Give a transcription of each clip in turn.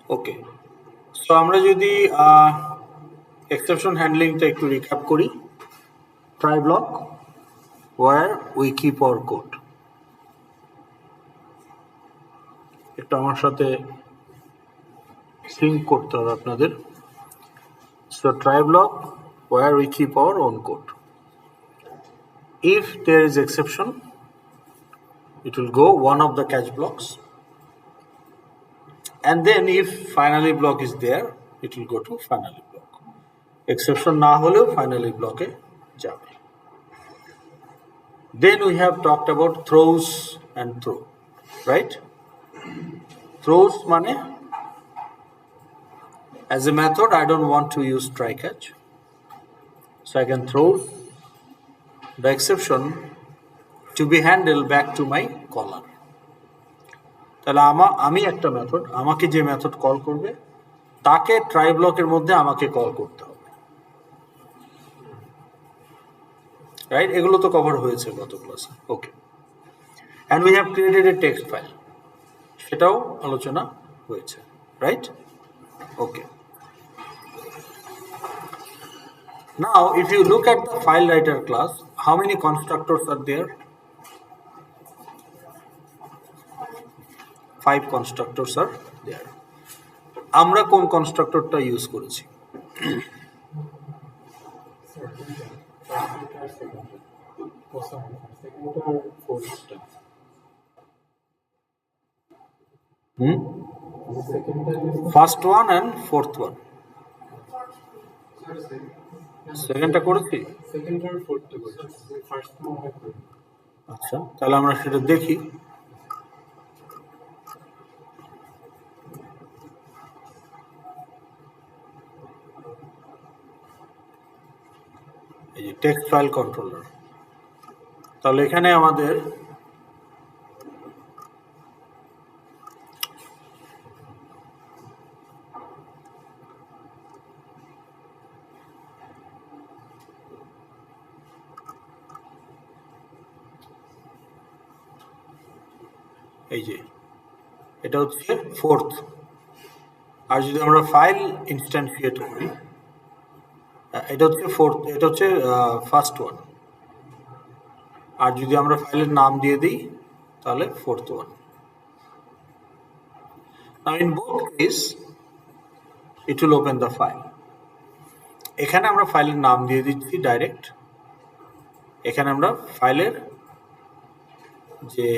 ওকে, so আমরা যদি exception হ্যান্ডলিংটা একটু রিক্যাপ করি। Try block where we keep our code. একটু আমার সাথে সিঙ্ক করতে হবে আপনাদের। So try block where we keep our own code. If there is exception, it will go one of the catch blocks, and then if finally block is there, it will go to finally block. Exception না হলেও finally block এ যাবে। Then we have talked about throws and throw, right? Throws মানে as a method I don't want to use try catch, so I can throw the exception to be handled back to my caller. তাহলে আমি একটা method, আমাকে যে method call করবে তাকে try ব্লকের মধ্যে আমাকে কল করতে হবে, রাইট? এগুলো তো কভার হয়েছে গত ক্লাসে। Okay, and we have created a text file, সেটাও আলোচনা হয়েছে, right? Okay, now if you look at the file writer class, how many constructors are there? 5 constructors are there. আমরা কোন কনস্ট্রাক্টরটা ইউজ করেছি? First one and fourth one. সেকেন্ডটা করেছি, আচ্ছা তাহলে আমরা সেটা দেখি। এই যে টেক্সট ফাইল কন্ট্রোলার, তাহলে এখানে আমাদের এই যে এটা হচ্ছে ফোর্থ, আর যদি আমরা ফাইল ইনস্ট্যান্সিয়েট করি এটা হচ্ছে ফোর্থ, এটা হচ্ছে ফার্স্ট ওয়ান, আর যদি আমরা ফাইলের নাম দিয়ে দিই তাহলে fourth one. Now in both case it will open the file. এখানে আমরা ফাইলের নাম দিয়ে দিচ্ছি ডাইরেক্ট, এখানে আমরা ফাইলের যে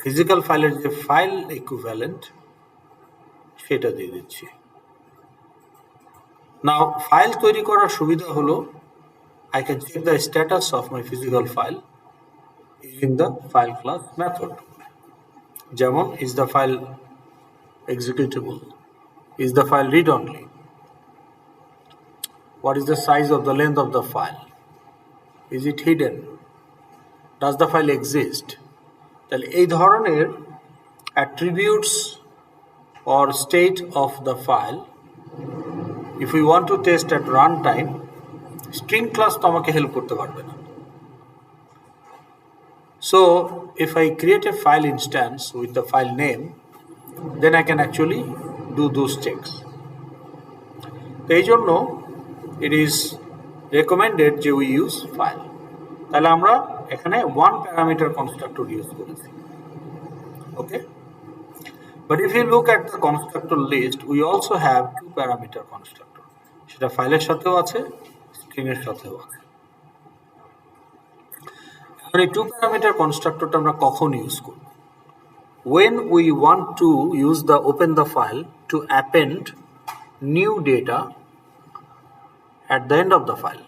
ফিজিক্যাল ফাইলের যে ফাইল ইকুইভ্যালেন্ট সেটা দিয়ে দিচ্ছি। নাও ফাইল তৈরি করার সুবিধা হলো I can check the status of my physical file using the file class method. যেমন is the file executable, is the file read only, what is the size of the length of the file, is it hidden, does the file exist? তাহলে এই ধরনের attributes or state of the file if we want to test at runtime, string class তো আমাকে help করতে পারবে না। So if I create a file instance with the file name, then I can actually do those checks. এই জন্য it is recommended যে we use file. তাহলে আমরা এখানে one parameter constructor ইউজ করেছি, ওকে? But if you look at the constructor list, we also have 2 parameter constructor. সেটা ফাইলের সাথেও আছে, স্ট্রিং এর সাথেও আছে। এখন এই 2 parameter constructorটা আমরা কখন ইউজ করব? When we want to use the open the file to append new data at the end of the file.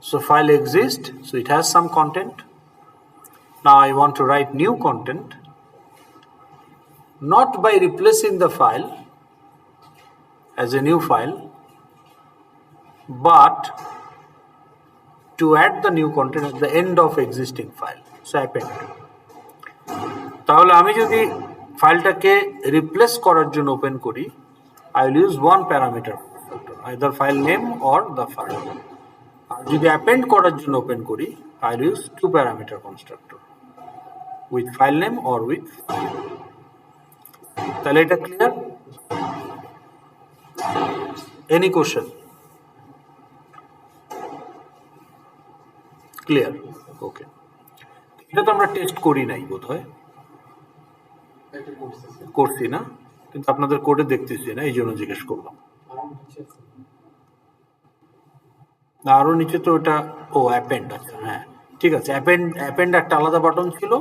So file exists, so it has some content. Now I want to write new content, not by replacing the file as a new file, but to add the new content at the end of existing file. So append. তাহলে আমি যদি ফাইলটাকে replace করার জন্য open করি, I will use one parameter constructor, either file name or the file. আর যদি append করার জন্য open করি, I will use 2 parameter constructor with file name or with file. তাহলে এটা clear? Any question? Clear? Okay. এটা তো আমরা টেস্ট করি নাই বোধহয়, করছি না, কিন্তু আপনাদের কোডে দেখতেছি না, এই জন্য জিজ্ঞেস করলাম। না, আরো নিচে তো ওটা, ও অ্যাপেন্ড, আচ্ছা হ্যাঁ ঠিক আছে, অ্যাপেন্ড একটা আলাদা বাটন ছিল।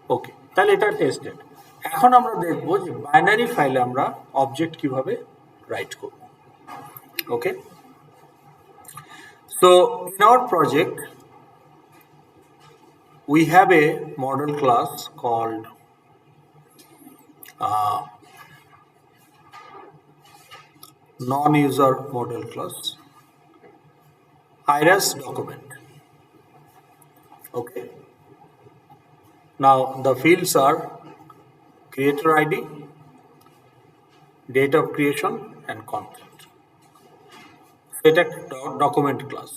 ওকে, তাহলে এটা টেস্টেড। এখন আমরা দেখব যে বাইনারি ফাইলে আমরা অবজেক্ট কিভাবে রাইট করব। ওকে, so in our project we have a model class called non-user model class iris document. Okay, now the fields are creator id, date of creation and content. এটা document class.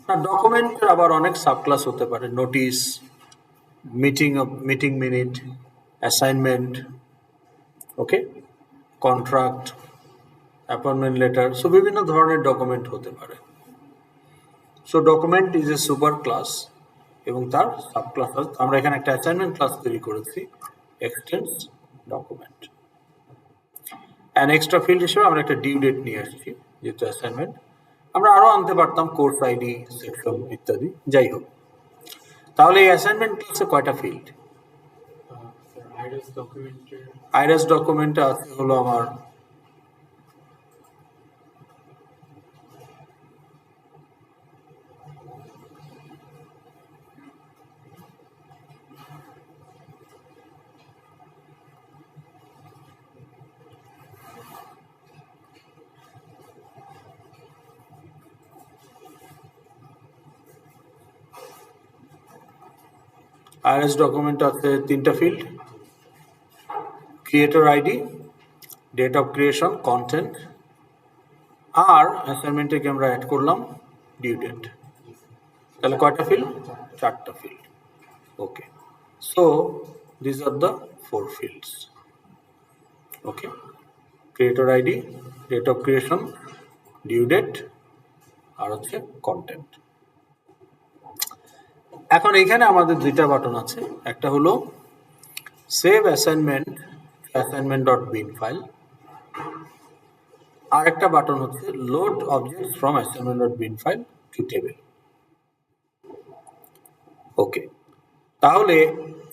না, ডকুমেন্টের আবার অনেক sub class হতে পারে, notice, meeting minute, assignment, ওকে, contract, appointment letter, so বিভিন্ন ধরনের document হতে পারে। So document is a super class এবং তার সাব ক্লাস, আমরা এখানে একটা অ্যাসাইনমেন্ট ক্লাস তৈরি করেছি, এক্সটেন্স ডকুমেন্ট। অ্যান্ড এক্সট্রা ফিল্ড হিসেবে আমরা একটা ডিউ ডেট নিয়ে আসছি, যেহেতু অ্যাসাইনমেন্ট। আমরা আরও আনতে পারতাম কোর্স আইডি, সেকশন ইত্যাদি, যাই হোক। তাহলে এই অ্যাসাইনমেন্ট ক্লাসে কয়টা ফিল্ড? আইরাস ডকুমেন্টে আছে হলো আমার আইএস ডকুমেন্ট আছে তিনটা field, creator ID, date of creation, content, আর অ্যাসাইনমেন্টে আমরা অ্যাড করলাম ডিউ ডেট। তাহলে কয়টা ফিল্ড? চারটা field. Okay, so this are the 4 fields. Okay, creator ID, date of creation, due date, আর হচ্ছে কন্টেন্ট। এখন এখানে আমাদের দুইটা বাটন আছে, একটা হলো সেভ অ্যাসাইনমেন্ট assignment.bin ফাইল, আর একটা বাটন হচ্ছে load objects from assignment.bin file to table. Okay, তাহলে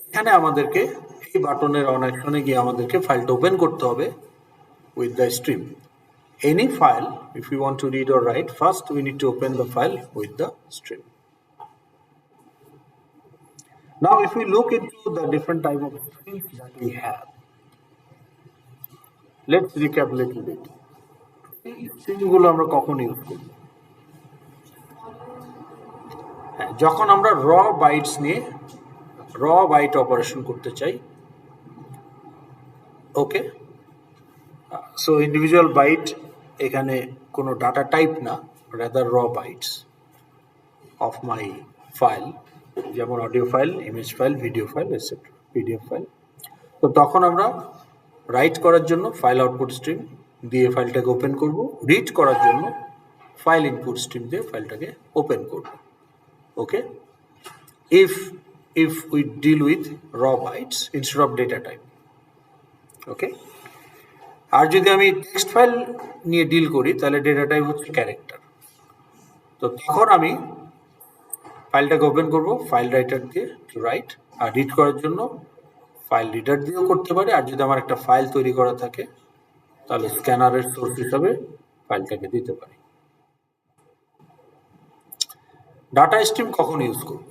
এখানে আমাদেরকে এই বাটনের অনেকক্ষণে গিয়ে আমাদেরকে ফাইলটা ওপেন করতে হবে with the stream. Any file, if we want to read or write, first we need to open the file with the stream. Now if we look into the different type of streams that we have, let's recap a little bit. স্ট্রিমগুলো আমরা কখন use করি? যখন আমরা র bytes নিয়ে র byte operation করতে চাই। ওকে, সো ইন্ডিভিজুয়াল বাইট এখানে কোনো ডাটা টাইপ না, রাদার র বাইটস অফ মাই ফাইল, যেমন audio file, image file, video file, etcetera, PDF file. তো তখন আমরা রাইট করার জন্য ফাইল আউটপুট স্ট্রিম দিয়ে ফাইলটাকে ওপেন করব, রিড করার জন্য ফাইল ইনপুট স্ট্রিম দিয়ে ফাইলটাকে ওপেন করব। ওকে, if we deal with raw bytes instead of data type. ওকে, আর যদি আমি টেক্সট ফাইল নিয়ে ডিল করি তাহলে ডেটা টাইপ হচ্ছে ক্যারেক্টার। তো তখন আমি ফাইলটাকে ওপেন করব ফাইল রাইটার দিয়ে টু রাইট, আর রিড করার জন্য ফাইল রিডার দিয়েও করতে পারি, আর যদি আমার একটা ফাইল তৈরি করা থাকে তাহলে স্ক্যানারের সোর্স হিসাবে ফাইলটাকে দিতে পারি। ডাটা স্ট্রিম কখন ইউজ করব?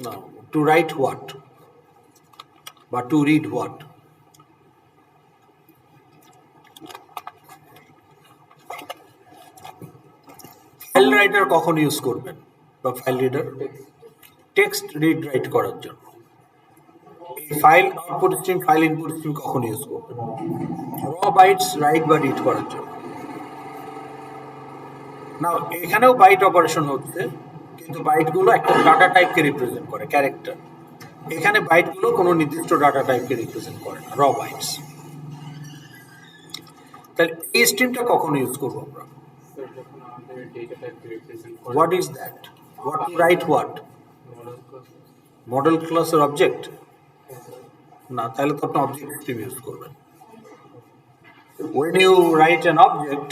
না, টু রাইট হোয়াট বা to read what? File writer কখন ইউজ করবেন বা file reader? Text read write করার জন্য। এই file output stream, file input stream কখন ইউজ করবেন? র বাইটস রাইট বা রিড করার জন্য। না, এখানেও বাইট অপারেশন হচ্ছে, কিন্তু বাইটগুলো একটা ডাটা টাইপকে রিপ্রেজেন্ট করে, ক্যারেক্টার। এখানে বাইটগুলো কোনো নির্দিষ্ট ডাটা টাইপকে রিপ্রেজেন্ট করে না, র বাইটস। তাহলে এই স্ট্রিমটা কখন ইউজ করবো আমরা? What is that? What to right what? Model ক্লাসের অবজেক্ট? না, তাহলে তো আপনি অবজেক্ট স্ট্রিম ইউজ করবেন। When you write an object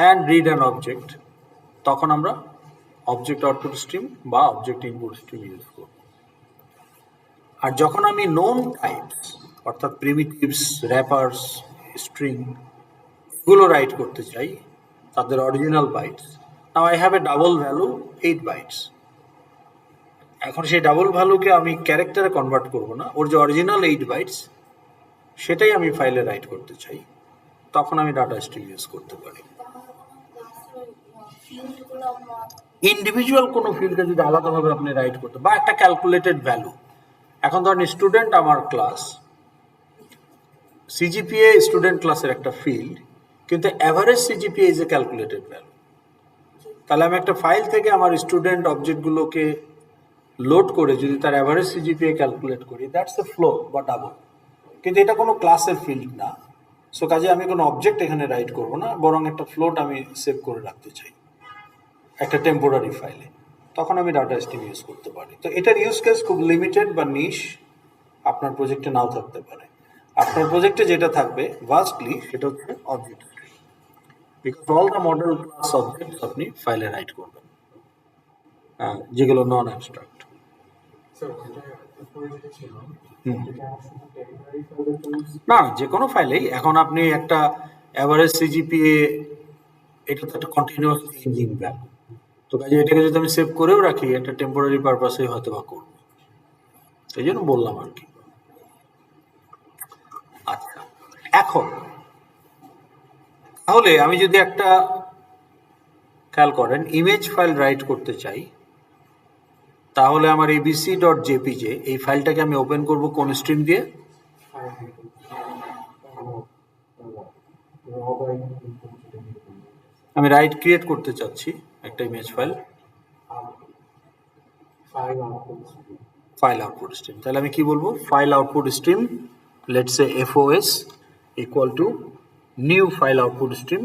and read an object, তখন আমরা অবজেক্ট আউটপুট স্ট্রিম বা অবজেক্ট ইনপুট স্ট্রিম ইউজ করব। আর যখন আমি নোন টাইপস অর্থাৎ প্রিমিটিভস, র্যাপার্স, স্ট্রিং এগুলো রাইট করতে চাই, তাদের original bytes, now I have a double value 8 bytes. এখন সেই ডাবল ভ্যালুকে আমি ক্যারেক্টারে কনভার্ট করব না, ওর যে অরিজিনাল 8 বাইটস সেটাই আমি ফাইলে রাইট করতে চাই, তখন আমি ডাটা স্ট্রিম ইউজ করতে পারি। ইন্ডিভিজুয়াল কোনো ফিল্ডকে যদি আলাদাভাবে আপনি রাইট করতে, বা একটা ক্যালকুলেটেড ভ্যালু, এখন ধরেন স্টুডেন্ট আমার ক্লাস, সিজিপিএ স্টুডেন্ট ক্লাসের একটা ফিল্ড, কিন্তু average CGPA is a calculated value. তাহলে আমি একটা ফাইল থেকে আমার স্টুডেন্ট অবজেক্টগুলোকে লোড করে যদি তার অ্যাভারেজ সিজিপিএ ক্যালকুলেট করি, দ্যাটস এ ফ্লো বা ডাবল। কিন্তু এটা কোনো ক্লাসের ফিল্ড না, সো কাজে আমি কোনো অবজেক্ট এখানে রাইট করব না, বরং একটা ফ্লোট আমি সেভ করে রাখতে চাই একটা টেম্পোরারি ফাইলে, তখন আমি ডাটা স্ট্রিম ইউজ করতে পারি। তো এটার ইউজ কেস খুব লিমিটেড বা নিশ, আপনার প্রজেক্টে নাও থাকতে পারে। আপনার প্রজেক্টে যেটা থাকবে ভাস্টলি সেটা হচ্ছে object stream, because all the model class object আপনি ফাইলে রাইট করবেন, যেগুলো নন অ্যাবস্ট্রাক্ট। না, যে কোনো ফাইলেই। এখন আপনি একটা অ্যাভারেজ সিজিপিএ, এটা তো একটা কন্টিনিউয়াস চেঞ্জিং ভ্যালু, তো কাজে এটাকে যদি আমি সেভ করেও রাখি একটা টেম্পোরারি পারপাসে হয়তো বা করবো, এই জন্য বললাম আর কি। আচ্ছা, এখন তাহলে আমি যদি একটা, খেয়াল করেন, ইমেজ ফাইল রাইট করতে চাই, তাহলে আমার abc.jpg এই ফাইলটাকে আমি ওপেন করব কোন স্ট্রিম দিয়ে? আমি রাইট ক্রিয়েট করতে চাচ্ছি একটা image file, file output stream. তাহলে আমি কি বলবো? File output stream, let's say FOS equal to new file output stream,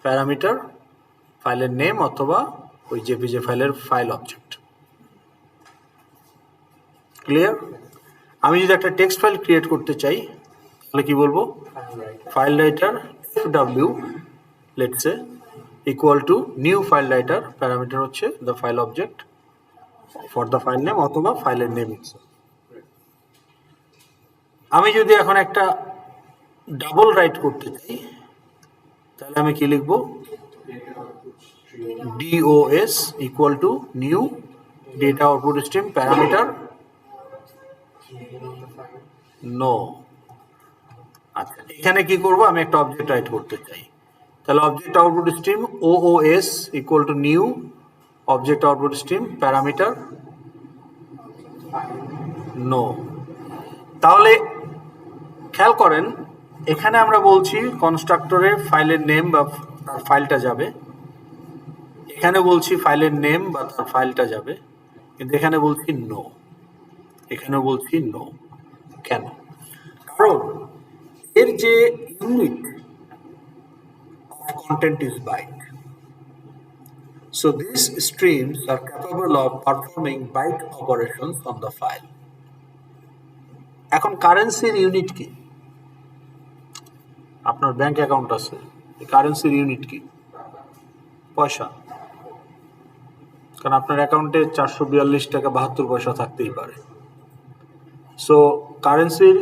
parameter ফাইলের নেম অথবা ওই জেপিজে ফাইলের ফাইল অবজেক্ট। ক্লিয়ার? আমি যদি একটা টেক্সট ফাইল ক্রিয়েট করতে চাই তাহলে কি বলবো? File writer FW let's say equal to new file writer, parameter হচ্ছে the file object for the file name অথবা ফাইলের নেম ইটসেলফ। আমি যদি এখন একটা ডাবল রাইট করতে চাই তাহলে আমি কি লিখবো? DOS equal to new data output stream, parameter no. আচ্ছা, এখানে কি করব? আমি একটা অবজেক্ট রাইট করতে চাই, তাহলে object output stream OOS equal to new object output stream, parameter no. তাহলে খেয়াল করেন, এখানে আমরা বলছি কনস্ট্রাক্টরে ফাইলের নেম বা তার ফাইলটা যাবে, এখানে বলছি ফাইলের নেম বা তার ফাইলটা যাবে, কিন্তু এখানে বলছি নো, এখানে বলছি নো। কেন? কারণ এর যে unit of content is byte. So these streams are capable of performing byte operations on the file. এখন কারেন্সির ইউনিট কি? আপনার ব্যাংক অ্যাকাউন্ট আছে, কারেন্সির ইউনিট কি? পয়সা। কারণ আপনার অ্যাকাউন্টে 442 টাকা 72 পয়সা থাকতেই পারে। সো কারেন্সির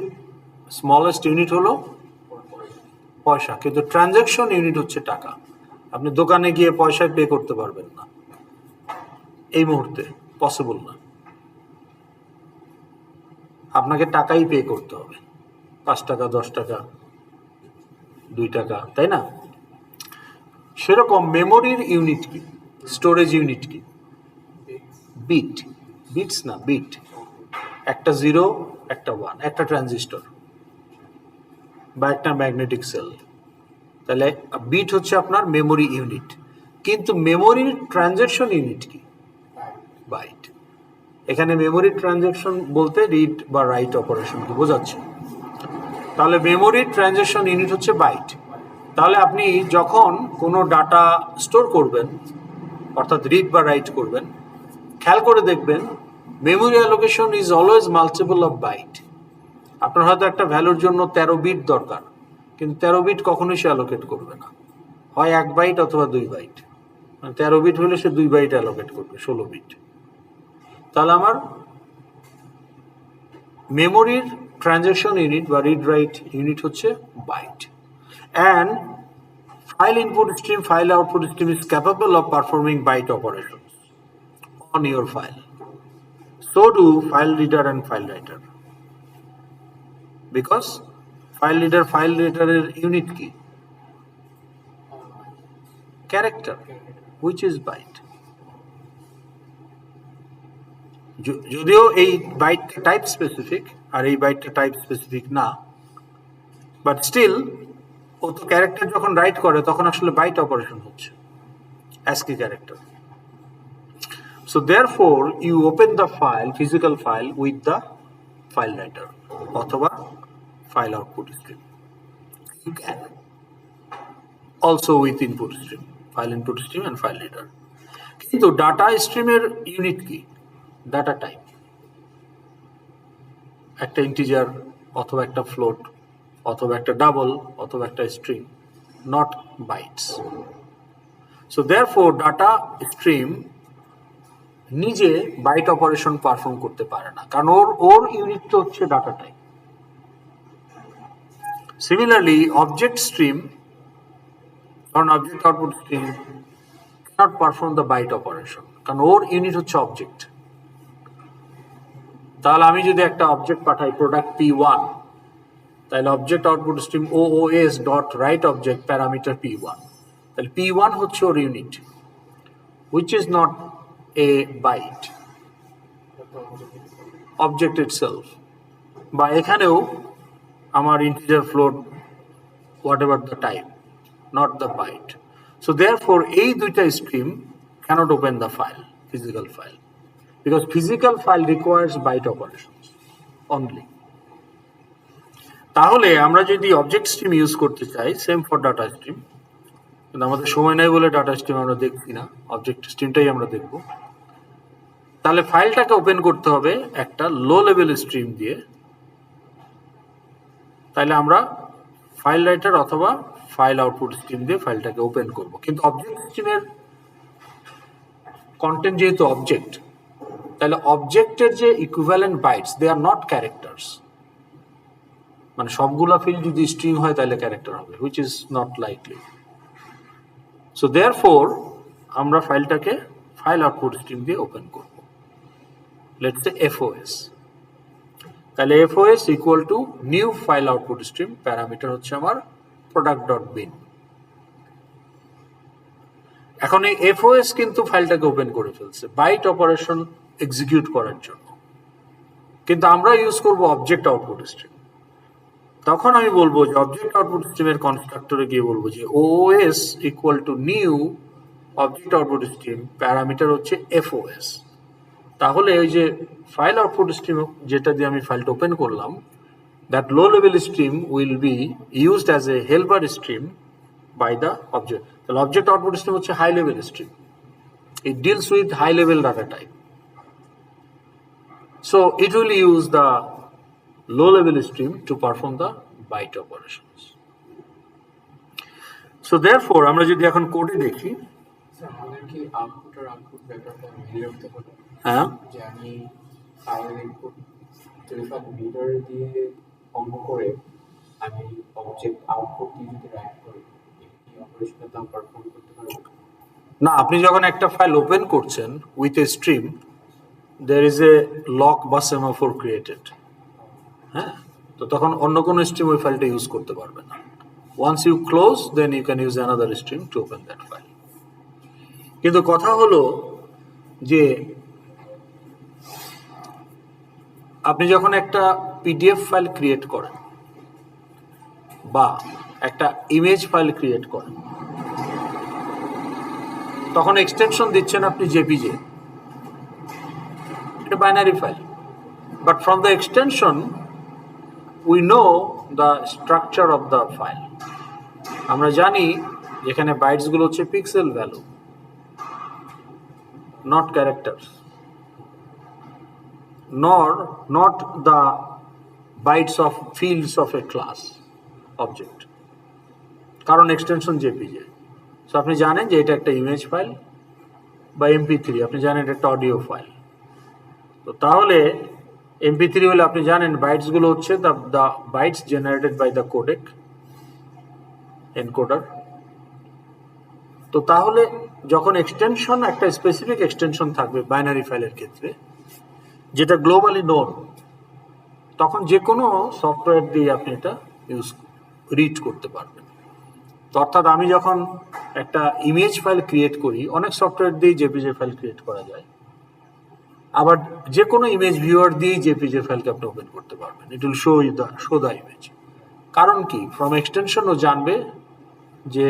স্মলেস্ট ইউনিট হলো পয়সা, কিন্তু ট্রানজ্যাকশন ইউনিট হচ্ছে টাকা। আপনি দোকানে গিয়ে পয়সায় পে করতে পারবেন না এই মুহূর্তে, পসিবল না। আপনাকে টাকাই পে করতে হবে, 5 টাকা, 10 টাকা, 2 টাকা, তাই না? সেরকম মেমোরির ইউনিট কি? স্টোরেজ ইউনিট কি? বিট। বিটস না, বিট। একটা 0, একটা 1, একটা ট্রানজিস্টর বা একটা ম্যাগনেটিক সেল। তাহলে বিট হচ্ছে আপনার মেমোরি ইউনিট, কিন্তু মেমোরির ট্রানজ্যাকশন ইউনিট কি? বাইট। এখানে মেমোরি ট্রানজ্যাকশন বলতে রিড বা রাইট অপারেশনকে বোঝাচ্ছে। তাহলে মেমোরি ট্রানজ্যাকশন ইউনিট হচ্ছে বাইট। তাহলে আপনি যখন কোনো ডাটা স্টোর করবেন, অর্থাৎ রিড বা রাইট করবেন, খেয়াল করে দেখবেন memory allocation is always multiple of byte. আপনার হয়তো একটা ভ্যালুর জন্য 13 বিট দরকার, কিন্তু 13 বিট কখনোই সে অ্যালোকেট করবে না, হয় 1 বাইট অথবা 2 বাইট। মানে 13 বিট হলে সে 2 বাইট অ্যালোকেট করবে, 16 বিট। তাহলে আমার মেমোরির ট্রানজ্যাকশন ইউনিট বা রিড রাইট ইউনিট হচ্ছে byte. And file input stream, file output stream is capable of performing byte operations on your file. So do file reader and file writer. Because file reader এর unit key character, which is byte. যদিও এই বাইটটা type specific আর এই বাইটটা type specific না, but still ও তো character যখন right করে তখন আসলে বাইট অপারেশন হচ্ছে, ASCII character. So therefore you open the file, physical file, with the file writer অথবা file output stream. You can also with input stream, file input stream and file reader. কিন্তু data স্ট্রিমের unit কি? Data type, একটা integer অথবা একটা float অথবা একটা double অথবা একটা string, not bytes. So therefore data stream নিজে বাইট অপারেশন পারফর্ম করতে পারে না, কারণ ওর ইউনিটটা হচ্ছে data type. Similarly object stream, কারণ object output stream cannot perform the byte operation, কারণ ওর ইউনিট হচ্ছে অবজেক্ট। তাহলে আমি যদি একটা অবজেক্ট পাঠাই প্রোডাক্ট P1, তাহলে object output stream OOS dot write object parameter P1, তাহলে P1 হচ্ছে ওর unit, which is not a byte, object itself। বা এখানেও আমার integer float whatever the type, not the byte. So therefore এই দুইটা stream cannot open the file, physical file, because physical file requires byte operations only. তাহলে আমরা যদি object stream use করতে চাই, সেম ফর ডাটা স্ট্রিম, কিন্তু আমাদের সময় নাই বলে ডাটা স্ট্রিম আমরা দেখছি না, অবজেক্ট স্ট্রিমটাই আমরা দেখব। তাহলে ফাইলটাকে ওপেন করতে হবে একটা লো লেভেল স্ট্রিম দিয়ে। তাহলে আমরা ফাইল রাইটার অথবা ফাইল আউটপুট স্ট্রিম দিয়ে ফাইলটাকে ওপেন করব। কিন্তু অবজেক্ট স্ট্রিমের কন্টেন্ট যেহেতু অবজেক্ট, তাহলে অবজেক্টের যে equivalent bytes, they are not characters. মানে সবগুলা ফিল্ড যদি স্ট্রিং হয় তাহলে ক্যারেক্টার হবে, which is not likely. So therefore আমরা ফাইলটাকে ফাইল আউটপুট স্ট্রিম দিয়ে ওপেন করব। Let's say FOS। তাহলে FOS equal to new file output stream, parameter হচ্ছে আমার product.bin। এখন এই FOS কিন্তু ফাইলটাকে ওপেন করে ফেলছে বাইট অপারেশন এক্সিকিউট করার জন্য, কিন্তু আমরা ইউজ করব অবজেক্ট আউটপুট স্ট্রিম। তখন আমি বলবো যে অবজেক্ট আউটপুট স্ট্রিমের কনস্ট্রাক্টরে গিয়ে বলবো যে OOS equal to new object output stream, parameter হচ্ছে FOS। তাহলে ওই যে ফাইল আউটপুট স্ট্রিম যেটা দিয়ে আমি ফাইলটা ওপেন করলাম, that low level stream will be used as a helper stream by the object. The object output stream হচ্ছে high level stream. It deals with high level data type. So it will use the low level stream to perform the byte operations. So therefore আমরা যদি এখন কোডে দেখি, sir আমাদের কি output আর output ব্যাপারটা মিলিয়ে রাখতে হবে? হ্যাঁ, যে আমি ফাইল ইনপুট টেলিফোন রিডার দিয়ে অঙ্ক করে আমি অবজেক্ট আউটপুট দিয়ে যদি রাইট করি, এই অপারেশনটা তো পারফর্ম করতে পারবো না, আপনি যখন একটা ফাইল ওপেন করছেন with a stream, there is a lock বা semaphore created। হ্যাঁ, তো তখন অন্য কোনো স্ট্রিম ওই ফাইলটা ইউজ করতে পারবে না। once you close, then you can use another stream to open that file। কিন্তু কথা হলো যে আপনি যখন একটা PDF ফাইল ক্রিয়েট করেন বা একটা ইমেজ ফাইল ক্রিয়েট করেন, তখন এক্সটেনশন দিচ্ছেন আপনি JPG। এটা binary file, but from the extension we know the structure of the file. আমরা জানি যেখানে বাইটসগুলো হচ্ছে pixel value, not characters, not the bytes of fields of a class object, কারণ এক্সটেনশন জেপিজে। সো আপনি জানেন যে এটা একটা ইমেজ ফাইল বা MP3, আপনি জানেন এটা একটা অডিও ফাইল। তো তাহলে MP3 হলে আপনি জানেন বাইটসগুলো হচ্ছে the bytes generated by the codec encoder. তো তাহলে যখন এক্সটেনশন, একটা স্পেসিফিক এক্সটেনশন থাকবে বাইনারি ফাইলের ক্ষেত্রে যেটা গ্লোবালি নোন, তখন যে কোনো সফটওয়্যার দিয়ে আপনি এটা রিড করতে পারবেন। তো অর্থাৎ আমি যখন একটা ইমেজ ফাইল ক্রিয়েট করি, অনেক সফটওয়্যার দিয়ে জেপিজে ফাইল ক্রিয়েট করা যায়, আবার যে কোনো ইমেজ ভিউয়ার দিয়েই জেপিজে ফাইলকে আপনি ওপেন করতে পারবেন। It will show the image. কারণ কি, ফ্রম এক্সটেনশন ও জানবে যে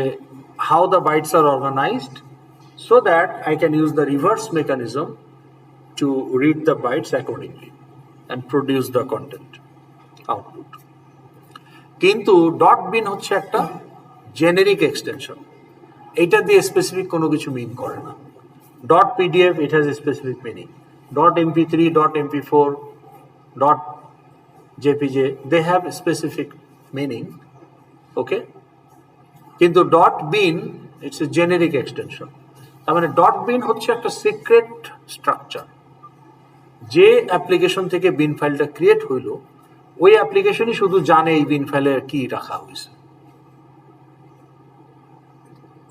how the bytes are organized, so that I can use the reverse mechanism to read the bytes accordingly and produce the content output. কিন্তু dot বিন হচ্ছে একটা generic extension, এইটা দিয়ে স্পেসিফিক কোনো কিছু মিন করে না। Dot PDF, it has a specific meaning. Dot MP3, dot MP4, dot JPG, they have specific meaning, okay. কিন্তু dot bin it's a generic extension. তার মানে ডট বিন হচ্ছে একটা সিক্রেট স্ট্রাকচার। যে অ্যাপ্লিকেশন থেকে বিন ফাইলটা ক্রিয়েট হইল, ওই অ্যাপ্লিকেশনই শুধু জানে এই বিন ফাইলে কি রাখা হয়েছে।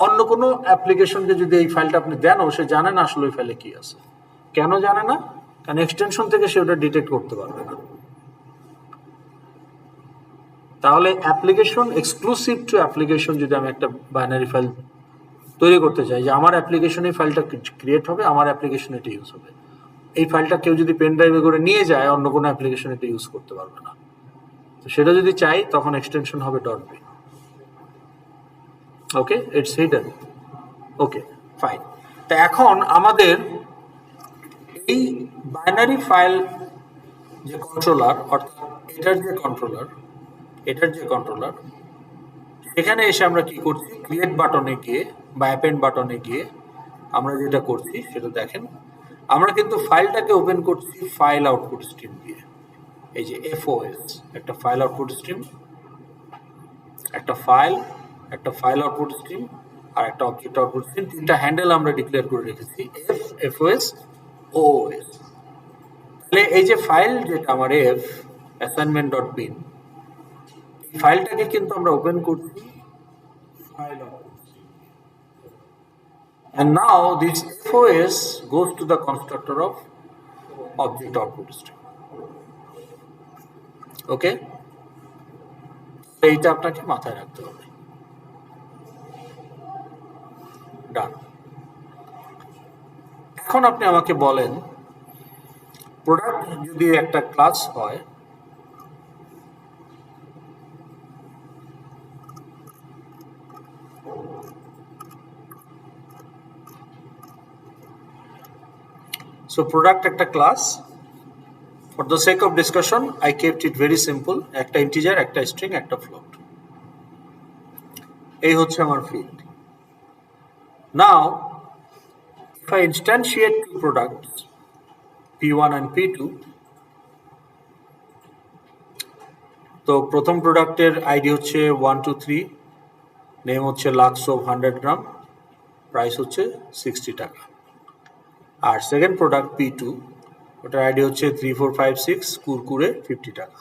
অন্য কোনো অ্যাপ্লিকেশনকে যদি এই ফাইলটা আপনি দেন, সে জানে না আসলে ওই ফাইলে কি আছে। কেন জানে না? কারণ এক্সটেনশন থেকে সে ওটা ডিটেক্ট করতে পারবে না। তাহলে অ্যাপ্লিকেশন, এক্সক্লুসিভ টু অ্যাপ্লিকেশন, যদি আমি একটা বাইনারি ফাইল তৈরি করতে চাই যে আমার অ্যাপ্লিকেশনে ফাইলটা ক্রিয়েট হবে, আমার অ্যাপ্লিকেশনে এটা ইউজ হবে, এই ফাইলটা কেউ যদি পেন ড্রাইভে করে নিয়ে যায়, অন্য কোনো অ্যাপ্লিকেশন এটা ইউজ করতে পারবে না। তো সেটা যদি চাই, তখন এক্সটেনশন হবে dot bin. Okay, it's hidden. Okay, fine. তো এখন আমাদের এই বাইনারি ফাইল যে কন্ট্রোলার, অর্থাৎ এটার যে কন্ট্রোলার, এখানে এসে আমরা কি করছি, ক্রিয়েট বাটনে গিয়ে বা অ্যাপেন্ড বাটনে গিয়ে আমরা যেটা করছি সেটা দেখেন। আমরা কিন্তু ফাইলটাকে ওপেন করছি ফাইল আউটপুট স্ট্রিম দিয়ে। এই যে FOS, একটা ফাইল আউটপুট স্ট্রিম, একটা ফাইল আউটপুট স্ট্রিম, আর একটা অবজেক্ট আউটপুট স্ট্রিম। তিনটা হ্যান্ডেল আমরা ডিক্লেয়ার করে রেখেছি, FOS, OOS। তাহলে এই যে ফাইল, যেটা আমার assignment.bin, এই ফাইলটাকে কিন্তু আমরা ওপেন করছি file output stream. And now this FOS goes to the constructor of object output stream. Okay? এইটা আপনাকে মাথায় রাখতে হবে। ডান। এখন আপনি আমাকে বলেন, প্রোডাক্ট যদি একটা ক্লাস হয়, so product একটা class. For the sake of discussion, I kept it very simple, একটা integer, একটা string, একটা float। এই হচ্ছে আমার field। Now, if I instantiate two products, P1 and P2, তো প্রথম প্রোডাক্টের আইডি হচ্ছে 123, নেম হচ্ছে লাক্স অফ 100 গ্রাম, প্রাইস হচ্ছে 60 টাকা। আর সেকেন্ড প্রোডাক্ট P2, ওটার আইডি হচ্ছে 3456, কুরকুরে 50 টাকা।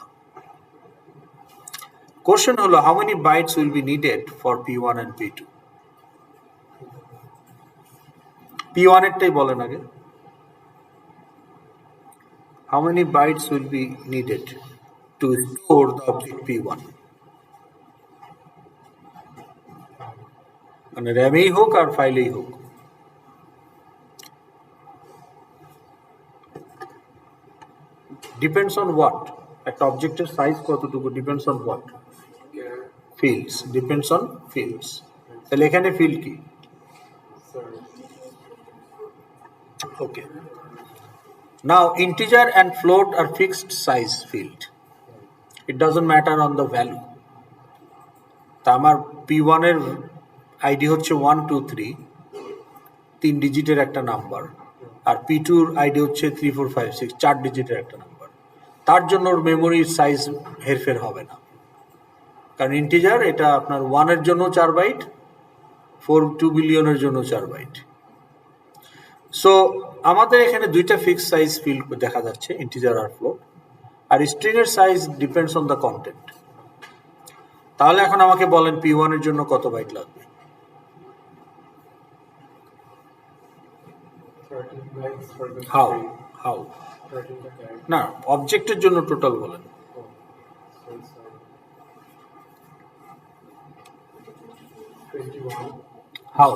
কোশ্চেন হলো, how many bytes will be needed for P1 and P2? P1 এরটাই বলেন আগে। How many bytes will be needed to store the object P1? মানে র্যামেই হোক আর ফাইলেই হোক। Depends on what? একটা অবজেক্টের সাইজ কতটুকু depends on what? Fields. Depends on fields. তাহলে এখানে ফিল্ড কি? ওকে, Now integer and float are fixed size field. It doesn't matter on the value. তা আমার p1 এর আইডি হচ্ছে 1 2 3 তিন ডিজিটের একটা নাম্বার, আর p2 এর আইডি হচ্ছে 3 4 5 6 চার ডিজিটের একটা নাম্বার। তার জন্য ওর মেমোরির সাইজ হেরফের হবে না, কারণ ইন্টিজার এটা আপনার 1 এর জন্য 4 বাইট, 2 বিলিয়নের জন্য 4 বাইট। সো আমাদের এখানে দুইটা ফিক্স সাইজ ফিল্ড দেখা যাচ্ছে, ইন্টিজার আর ফ্লোট, আর স্ট্রিং এর size depends on the content. তাহলে এখন আমাকে বলেন p1 এর জন্য কত বাইট লাগবে? 13 bytes for the how string, how 13 the character. না, অবজেক্টের জন্য টোটাল বলেন। Oh, sorry. 21. How?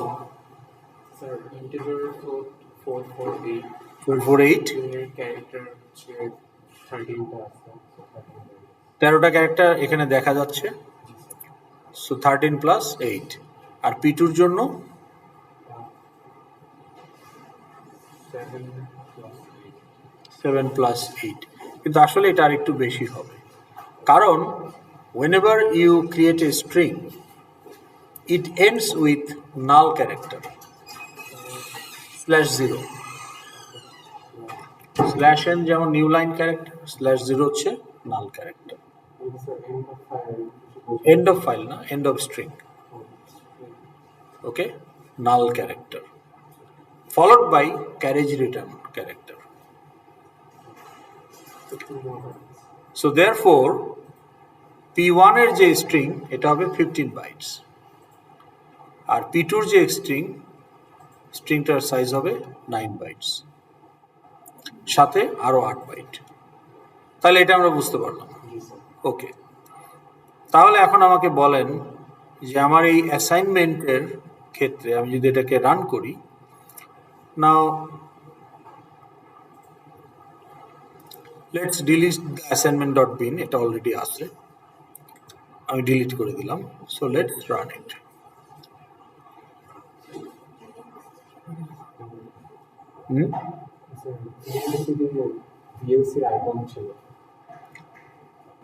Sir, integer float 448. 448 String এর character হচ্ছে 13 টা আছে, so 13 bytes. 13টা ক্যারেক্টার এখানে দেখা যাচ্ছে, সো 13 প্লাস 8। আর p2 এর জন্য 7 plus 8. 7 প্লাস 8, কিন্তু আসলে এটা আর একটু বেশি হবে, কারণ whenever you create a string it ends with null character /0 /n যেমন নিউ লাইন ক্যারেক্টার, /0 হচ্ছে null character. It's the end of file. End of file না, end of string. Okay, null character followed by carriage return character. So therefore p1 এর যে string এটা হবে 15 bytes, আর p2 এর যে স্ট্রিংটার size হবে 9 bytes, সাথে আরো 8 বাইট। তাহলে এটা আমরা বুঝতে পারলাম। ওকে, তাহলে এখন আমাকে বলেন যে আমার এই অ্যাসাইনমেন্টের ক্ষেত্রে আমি যদি এটাকে রান করি, now let's delete the assignment dot bin, এটা অলরেডি আছে, আমি ডিলিট করে দিলাম। So let's run it. VLC icon ছিল,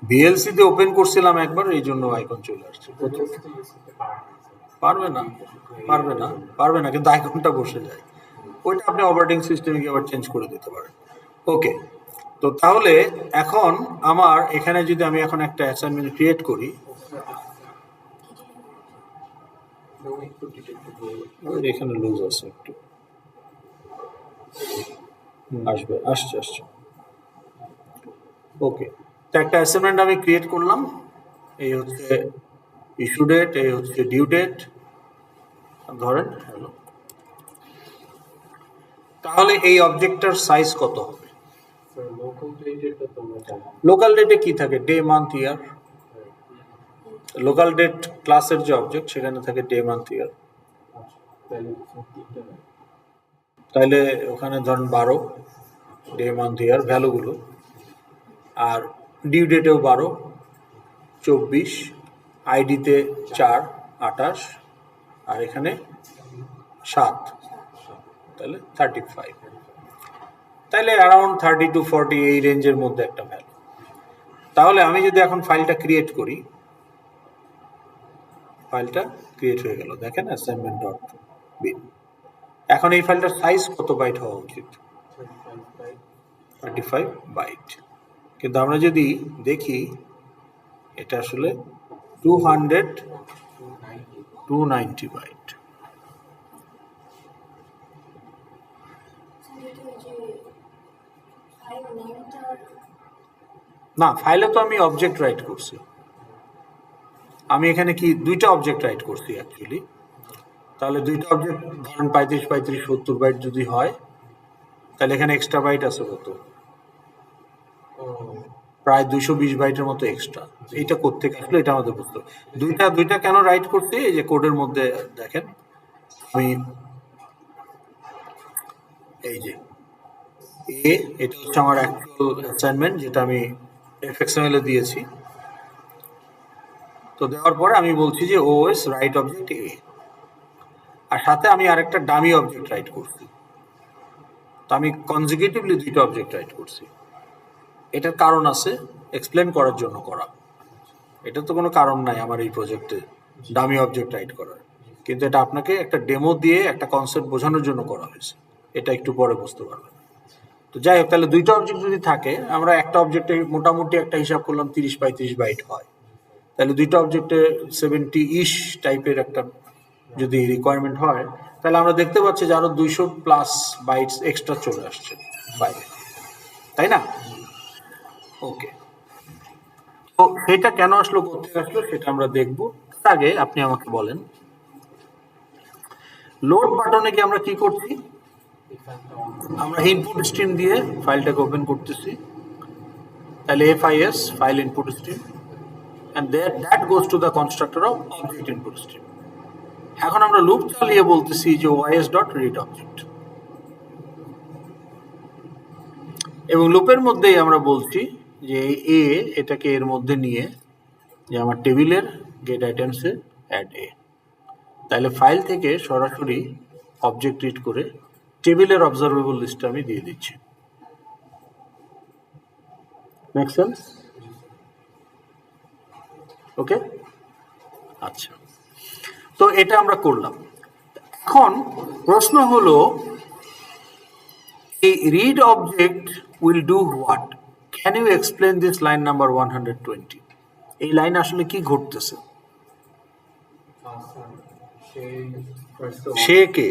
ভিএলসি তে ওপেন করছিলাম একবার, এই জন্য আইকন চলে আসছে। VLC তে ইউজ করতে পারবে না, পারবে না, পারবে না, কিন্তু আইকনটা বসে যায়। ওইটা আপনি অপারেটিং সিস্টেমে গিয়ে আবার চেঞ্জ করে দিতে পারেন। ওকে, তো তাহলে এখন আমার এখানে যদি আমি এখন একটা অ্যাসাইনমেন্ট ক্রিয়েট করি, একটু ডিটেক্ট ওই এখানে লুজ আছে একটু, আসবে, আসছে। ওকে, তো একটা অ্যাসাইনমেন্ট আমি ক্রিয়েট করলাম, এই হচ্ছে ইস্যু ডেট, এই হচ্ছে ডিউ ডেট, ধরেন হ্যালো। তাহলে এই অবজেক্টটার সাইজ কত হবে? স্যার লোকাল ডেটটা তোমরা জানো, লোকাল ডেটে কি থাকে? ডে, মান্থ, ইয়ার। লোকাল ডেট ক্লাসের যে অবজেক্ট, সেখানে থাকে ডে, মান্থ, ইয়ার। তাহলে তিনটা নাই, তাইলে ওখানে ধরেন 12 ডে, মান্থ, ইয়ার ভ্যালুগুলো, আর ডিউ ডেটেও 12, 24, আইডিতে 4 28, আর এখানে 7, তাহলে 35। তাহলে অ্যারাউন্ড 30 to 40 এই রেঞ্জের মধ্যে একটা ভ্যালু। তাহলে আমি যদি এখন ফাইলটা ক্রিয়েট করি, ফাইলটা ক্রিয়েট হয়ে গেল, দেখেন অ্যাসাইনমেন্ট ডট বিন। এখন এই ফাইলটার সাইজ কত বাইট হওয়া উচিত? 35 বাইট। কিন্তু আমরা যদি দেখি এটা আসলে 290 বাইট। না, ফাইলে তো আমি অবজেক্ট রাইট করছি, আমি এখানে কি দুইটা অবজেক্ট রাইট করছি অ্যাকচুয়ালি। তাহলে দুইটা অবজেক্ট ধরেন 35 35 70 বাইট যদি হয়, তাহলে এখানে এক্সট্রা বাইট আছে কত? প্রায় 220 বাইটের মতো এক্সট্রা। এইটা কোত্থেকে আসলো এটা আমাদের বুঝতে হবে। দুইটা কেন রাইট করতে? এই যে কোডের মধ্যে দেখেন, আমি এই যে এটা হচ্ছে আমার অ্যাকচুয়াল অ্যাসাইনমেন্ট, যেটা আমি এফএক্সএমএল এ দিয়েছি। তো দেওয়ার পরে আমি বলছি যে ওএস রাইট অবজেক্ট এ, আর সাথে আমি আরেকটা ডামি অবজেক্ট রাইট করছি। তো আমি কনজিকিউটিভলি দুইটা অবজেক্ট রাইট করছি। এটার কারণ আছে, এক্সপ্লেন করার জন্য করা। এটা তো কোনো কারণ নাই আমার এই প্রজেক্টে ডামি অবজেক্ট রাইট করার, কিন্তু এটা আপনাকে একটা ডেমো দিয়ে একটা কনসেপ্ট বোঝানোর জন্য করা হয়েছে। এটা একটু পরে বুঝতে পারবেন। তো যাই হোক, তাহলে দুইটা অবজেক্ট যদি থাকে, আমরা একটা অবজেক্টে মোটামুটি একটা হিসাব করলাম 30 × 30 বাইট হয়, তাহলে দুইটা অবজেক্টে 70-ish টাইপের একটা যদি রিকোয়ারমেন্ট হয়, তাহলে আমরা দেখতে পাচ্ছি যে আরো 200+ বাইটস এক্সট্রা চলে আসছে বাইরে, তাই না? ওকে, তো সেটা কেন আসলো, কোথায় আসলো, সেটা আমরা দেখবো। তার আগে আপনি আমাকে বলেন, লোড বাটনে কি আমরা কি করছি? আমরা ইনপুট স্ট্রিম দিয়ে ফাইলটাকে ওপেন করতেছি, তাহলে FIS file input stream, and there that goes to the constructor of object input stream. এখন আমরা লুপ চালিয়ে বলতেছি যে OIS.read object, এবং লুপের মধ্যেই আমরা বলছি যে এ এটাকে এর মধ্যে নিয়ে যে আমার টেবিলের গেট আইটেমসে অ্যাড এ, তাহলে ফাইল থেকে সরাসরি অবজেক্ট রিড করে টেবিলের অবজারভেবল লিস্ট আমি দিয়ে দিচ্ছি। Make sense? ওকে, আচ্ছা, তো এটা আমরা করলাম। এখন প্রশ্ন হলো, এই read object will do what? Can you explain this line number 120? এই লাইন আসলে কি ঘটতেছে? সে কে?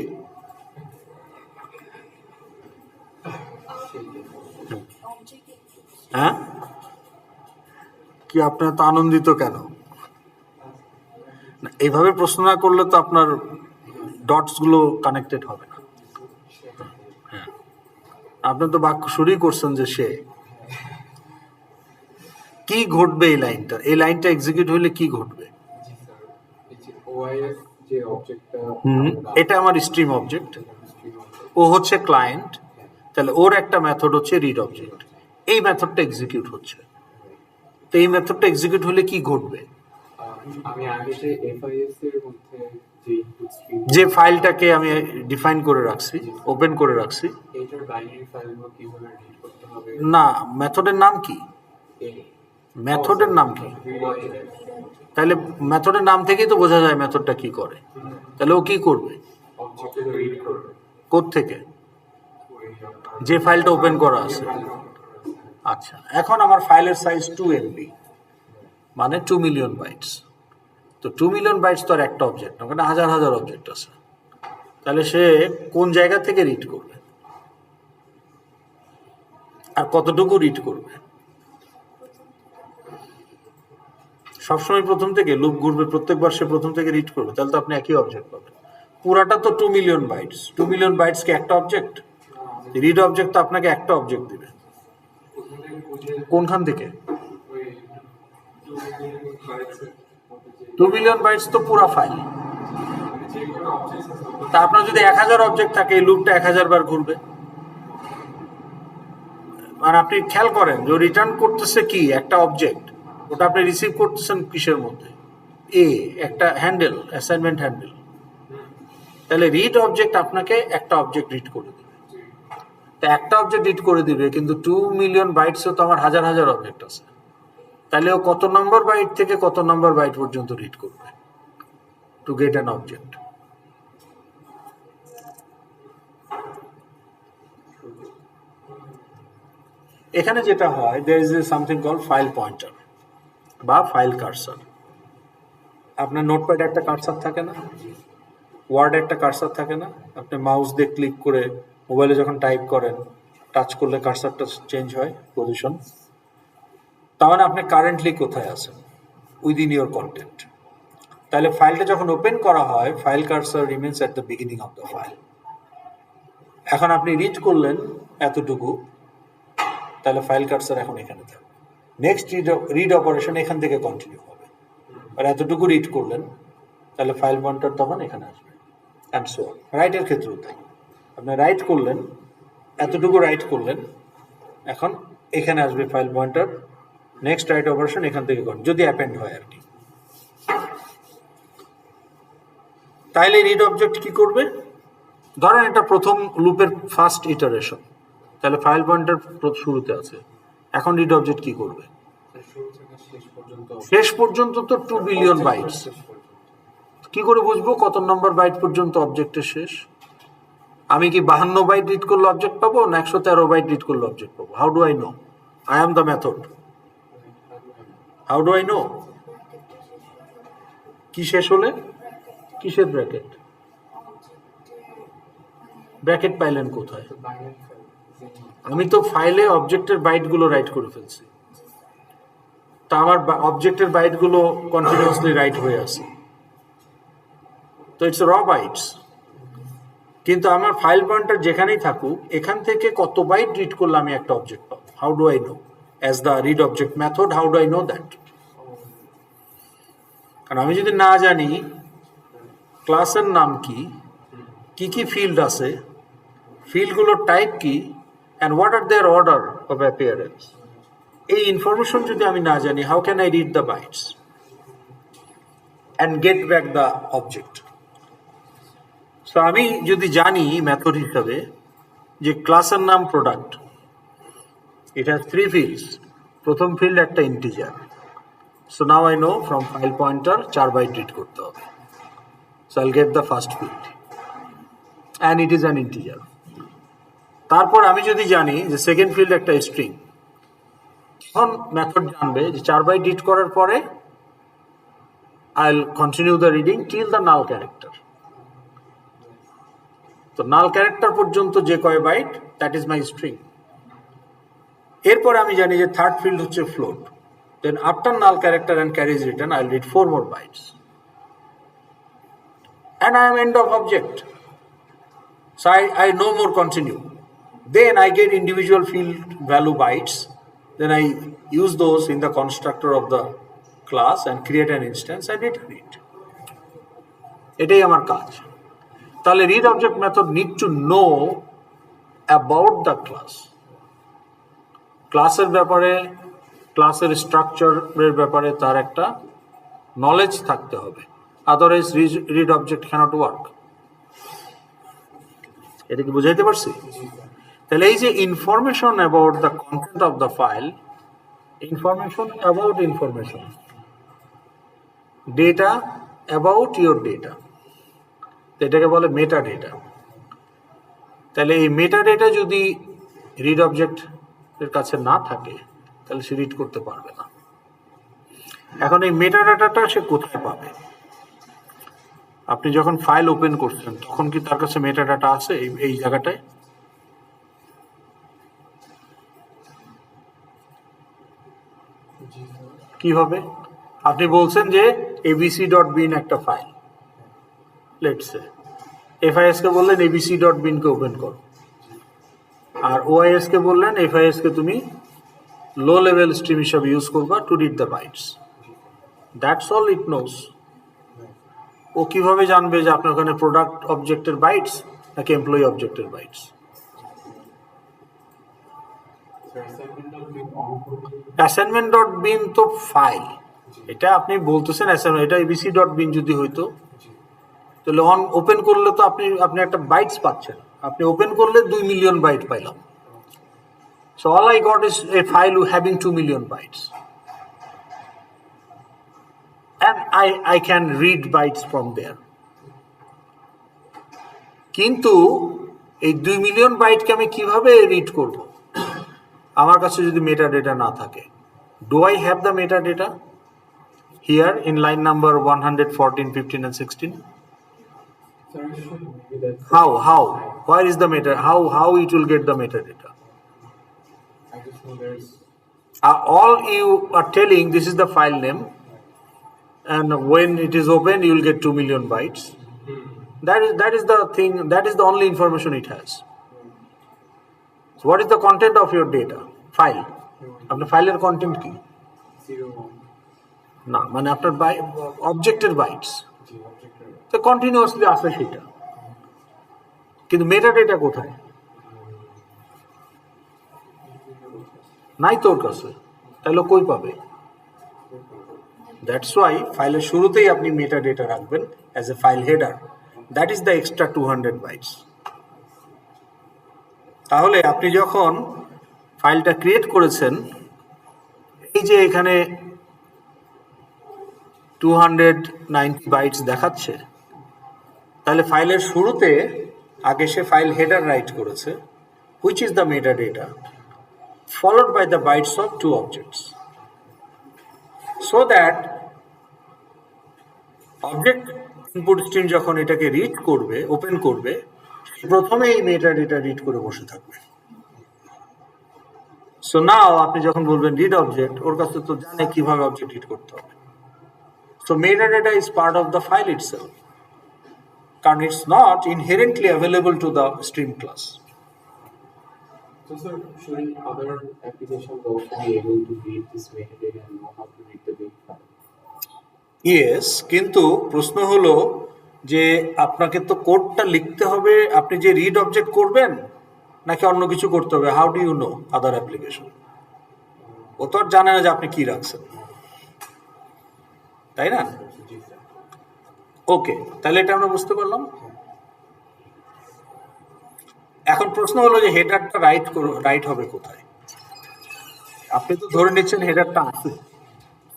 হ্যাঁ, কি আপনার তো আনন্দিত কেন? না, এইভাবে প্রশ্ন না করলে তো আপনার ডটস গুলো কানেক্টেড হবে না। হ্যাঁ, আপনি তো বাক্য শুরুই করছেন যে সে। কি ঘটবে এই লাইনটা? এই লাইনটা এক্সিকিউট হলে কি ঘটবে? এটা আমার স্ট্রিম অবজেক্ট, ও হচ্ছে ক্লায়েন্ট, তাহলে ওর একটা মেথড হচ্ছে রিড অবজেক্ট, এই মেথডটা এক্সিকিউট হচ্ছে। তো এই মেথডটা এক্সিকিউট হলে কি ঘটবে? আমি আগে যে FIS এর মধ্যে যে ইনপুট স্ট্রিম, যে ফাইলটাকে আমি ডিফাইন করে রাখছি, ওপেন করে রাখছি, এইটার বাইনারি ফাইলগুলো কিভাবে রিড করতে হবে? না, মেথডের নাম কি? মেথডের নাম কি? তাহলে মেথডের নাম থেকেই তো বোঝা যায় মেথডটা কি করে। তাহলে ও কি করবে? অবজেক্টকে রিড করবে। কোত্থেকে? যে ফাইলটা ওপেন করা আছে। আচ্ছা, এখন আমার ফাইলের সাইজ 2 MB, মানে 2 মিলিয়ন বাইটস। তো 2 মিলিয়ন বাইটস তো আর একটা অবজেক্ট না, ওখানে হাজার হাজার অবজেক্ট আছে। তাহলে সে কোন জায়গা থেকে রিড করবে আর কতটুকু রিড করবে? সবসময় প্রথম থেকে লুপ ঘুরবে, প্রত্যেকবার সে প্রথম থেকে রিড করবে, তাহলে তো আপনি একই অবজেক্ট পাবেন। পুরাটা তো 2 মিলিয়ন বাইটস, 2 মিলিয়ন বাইটস কি একটা অবজেক্ট? রিড অবজেক্ট তো আপনাকে একটা অবজেক্ট দিবে। কোনখান থেকে? 2 মিলিয়ন বাইটস তো পুরা ফাইল। তা আপনার যদি 1000 অবজেক্ট থাকে, এই লুপটা 1000 বার ঘুরবে। আর আপনি খেয়াল করেন যে রিটার্ন করতেছে কি? একটা অবজেক্ট। ওটা আপনি রিসিভ করতেছেন কিসের মধ্যে? একটা হ্যান্ডেল, অ্যাসাইনমেন্ট হ্যান্ডেল। তাহলে রিড অবজেক্ট আপনাকে একটা অবজেক্ট রিড করে দিবে। তা একটা অবজেক্ট রিড করে দিবে, কিন্তু 2 মিলিয়ন বাইটসও তো আমার হাজার হাজার অবজেক্ট আছে। তাহলে ও কত নম্বর বাইট থেকে কত নম্বর বাইট পর্যন্ত রিড করবে টু গেট অ্যান অবজেক্ট? এখানে যেটা হয়, there is something called file pointer বা ফাইল কার্সার। আপনার নোটপ্যাডে একটা কার্সার থাকে না? ওয়ার্ডে একটা কার্সার থাকে না? আপনি মাউস দিয়ে ক্লিক করে মোবাইলে যখন টাইপ করেন, টাচ করলে কার্সারটা চেঞ্জ হয় পজিশন। তার মানে আপনি কারেন্টলি কোথায় আছেন উইদিন ইউর কন্টেন্ট। তাহলে ফাইলটা যখন ওপেন করা হয়, file cursor remains at the beginning of the file. এখন আপনি রিড করলেন এতটুকু, তাহলে ফাইল কার্সার এখন এখানে থাকবে। নেক্সট রিড অপারেশন এখান থেকে কন্টিনিউ হবে। আর এতটুকু রিড করলেন, তাহলে ফাইল পয়েন্টার তখন এখানে আসবে, অ্যান্ড সো অন। রাইটের ক্ষেত্রেও তাই। আপনি রাইট করলেন, এতটুকু রাইট করলেন, এখন এখানে আসবে file pointer. Next write operation এখান থেকে করেন, যদি অ্যাপেন্ড হয় আর কি। তাইলে রিড অবজেক্ট কি করবে? ধরেন এটা প্রথম লুপের ফার্স্ট ইটারেশন, তাহলে ফাইল পয়েন্টার শুরুতে আছে। এখন রিড অবজেক্ট কি করবে? শুরু থেকে শেষ পর্যন্ত তো 2 বিলিয়ন বাইটস। শেষ পর্যন্ত কি করে বুঝবো কত নম্বর বাইট পর্যন্ত অবজেক্টের শেষ? আমি কি 52 বাইট রিড করলে অবজেক্ট পাবো, না 113 বাইট রিড করলে অবজেক্ট পাবো? How do I know? I am the method. How do I know? কি শেষ হলে? কিসের ব্র্যাকেট? ব্র্যাকেট পাইলেন কোথায়? আমি তো ফাইলে অবজেক্টের বাইটগুলো রাইট করে ফেলছি, তা আমার অবজেক্টের বাইটগুলো কন্টিনিউয়াসলি রাইট হয়ে আছে, তো ইটস র বাইটস। কিন্তু আমার ফাইল পয়েন্টার যেখানেই থাকুক, এখান থেকে কত বাইট রিড করলে আমি একটা অবজেক্ট পাবো? How do I know? As the read object method, how do I know that? কারণ আমি যদি না জানি ক্লাসের নাম কি, কি ফিল্ড আছে, ফিল্ডগুলোর টাইপ কি, and what are their order of appearance, এই ইনফরমেশন যদি আমি না জানি, how can I read the bytes and get back the object? So আমি যদি জানি মেথড হিসাবে যে ক্লাসের নাম প্রোডাক্ট, ইট হ্যাজ 3 fields, প্রথম ফিল্ড একটা integer, so now I know from file pointer 4 byte read করতে হবে, so I'll get the first field and it is an integer. তারপর আমি যদি জানি যে সেকেন্ড ফিল্ড একটা স্ট্রিং, তখন মেথড জানবে যে 4 বাইট রিড করার পরে I'll continue the reading till the null character. তো নাল ক্যারেক্টার পর্যন্ত যে কয় byte, that is my string. এরপরে আমি জানি যে থার্ড ফিল্ড হচ্ছে float, then after null character and carriage return I'll read 4 more bytes and I am end of object, so I no more continue. Then I get individual field value bytes, then I use those in the constructor of the class and create an instance and return it. এটাই আমার কাজ। তাহলে read object method need to know about the class, ক্লাসের ব্যাপারে, ক্লাসের স্ট্রাকচারের ব্যাপারে তার একটা নলেজ থাকতে হবে, otherwise read object can't work. এটা কি বুঝাইতে পারছি? তাহলে এই যে information about the content of the file, information about information, data about your data, এটাকে বলে মেটা ডেটা। তাহলে এই মেটা ডেটা যদি রিড অবজেক্ট এর কাছে না থাকে, তাহলে সে রিড করতে পারবে না। এখন এই মেটা ডেটাটা সে কোথায় পাবে? আপনি যখন ফাইল ওপেন করছেন, তখন কি তার কাছে মেটা ডাটা আছে এই জায়গাটায়? কি হবে? আপনি বলছেন যে abc.bin একটা ফাইল, লেটস সে FIS কে বললেন abc.bin কে ওপেন করো, আর OIS কে বললেন FIS কে তুমি লো লেভেল স্ট্রিম হিসাবে ইউজ করবা to read the bytes. That's all it knows. ও কিভাবে জানবে যে আপনার ওখানে প্রোডাক্ট অবজেক্টের বাইটস নাকি এমপ্লয়ি অবজেক্টের বাইটস? অ্যাসাইনমেন্ট.bin তো ফাইল, এটা আপনি বলতেছেন অ্যাসাইনমেন্ট, এটা abc.bin যদি হইতো, তাহলে ওপেন করলে তো আপনি একটা বাইটস পাচ্ছেন, আপনি ওপেন করলে 2 মিলিয়ন বাইট পাইলাম। So all I got is a file having 2 million bytes and I can read bytes from there. কিন্তু এই 2 মিলিয়ন বাইটকে আমি কিভাবে রিড করব? আমার কাছে যদি মেটা ডেটা না থাকে। Do I have the meta data here in line number 114, 15 and 16? How? Where is the meta? How it will get the metadata? I just know there's All you are telling, this is the file name, and when it is opened, you will get 2 million bytes. That is the thing. That is the only information it has. So what is the content of your data file? আপনার ফাইলের content কি? 0, না, মানে আপনার অবজেক্টের bytes object তো continuously আসে সেটা, কিন্তু মেটা ডেটা কোথায়? নাই তোর কাছে, তাহলে কই পাবে? দ্যাটস ওয়াই ফাইলের শুরুতেই আপনি মেটা ডেটা রাখবেন as a file header. That is the extra 200 bytes. তাহলে আপনি যখন ফাইলটা ক্রিয়েট করেছেন, এই যে এখানে 290 বাইটস দেখাচ্ছে, তাহলে ফাইলের শুরুতে আগে সে ফাইল হেডার রাইট করেছে, which is the metadata, followed by the bytes of two objects, so that object input stream যখন এটাকে রিড করবে, ওপেন করবে, প্রথমে এই মেটাডেটা রিড করে বসে থাকবে। সো নাও আপনি যখন বলবেন রিড অবজেক্ট, ওর কাছে তো জানে কিভাবে অবজেক্ট রিড করতে হবে। So metadata is part of the file itself, কারণ it's not inherently available to the stream class. So, sir, shouldn't other applications also be able to read this metadata and know how to read the big file? Yes, কিন্তু প্রশ্ন হলো যে আপনাকে তো কোডটা লিখতে হবে, আপনি যে রিড অবজেক্ট করবেন নাকি অন্য কিছু করতে হবে? How do you know other application? ও তো আর জানে না যে আপনি কি রাখছেন, তাই না? ওকে, তাহলে এটা আমরা বুঝতে পারলাম। এখন প্রশ্ন হলো যে হেডারটা রাইট হবে কোথায়? আপনি তো ধরে নিচ্ছেন হেডারটা আছে,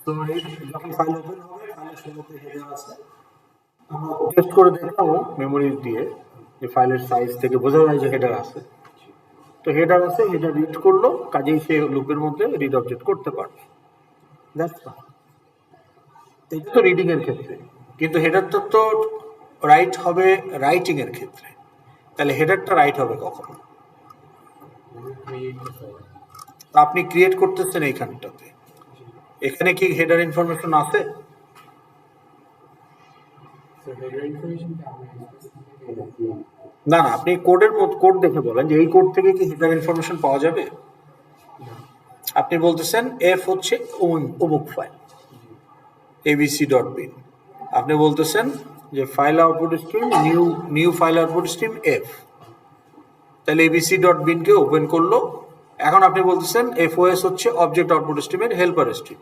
তো যখন ফাইল ওপেন হবে ফাইলের শুরুতে হেডার আছে। আমরা টেস্ট করে দেখলাম মেমোরি দিয়ে যে ফাইলের সাইজ থেকে বোঝা যায় যে হেডার আছে। তো হেডার আছে, হেডার রিড করলো, কাজেই সে লুপের মধ্যে রিড অবজেক্ট করতে পারবে। এটা তো রিডিং এর ক্ষেত্রে, কিন্তু হেডারটা তো রাইট হবে রাইটিং এর ক্ষেত্রে। তাহলে হেডারটা রাইট হবে কখন? আপনি ক্রিয়েট করতেছেন এইখানটাতে, এখানে কি হেডার ইনফরমেশন আছে? না না, আপনি কোডের মধ্যে কোড দেখে বলেন যে এই কোড থেকে কি হেডার ইনফরমেশন পাওয়া যাবে? আপনি বলতেছেন এফ হচ্ছে অমুক ফাইল abc.bin, আপনি বলতেছেন যে file output stream new file output stream F, তাহলে abc.bin কে ওপেন করলো। এখন আপনি বলতেছেন FOS হচ্ছে অবজেক্ট আউটপুট স্ট্রিমের helper stream.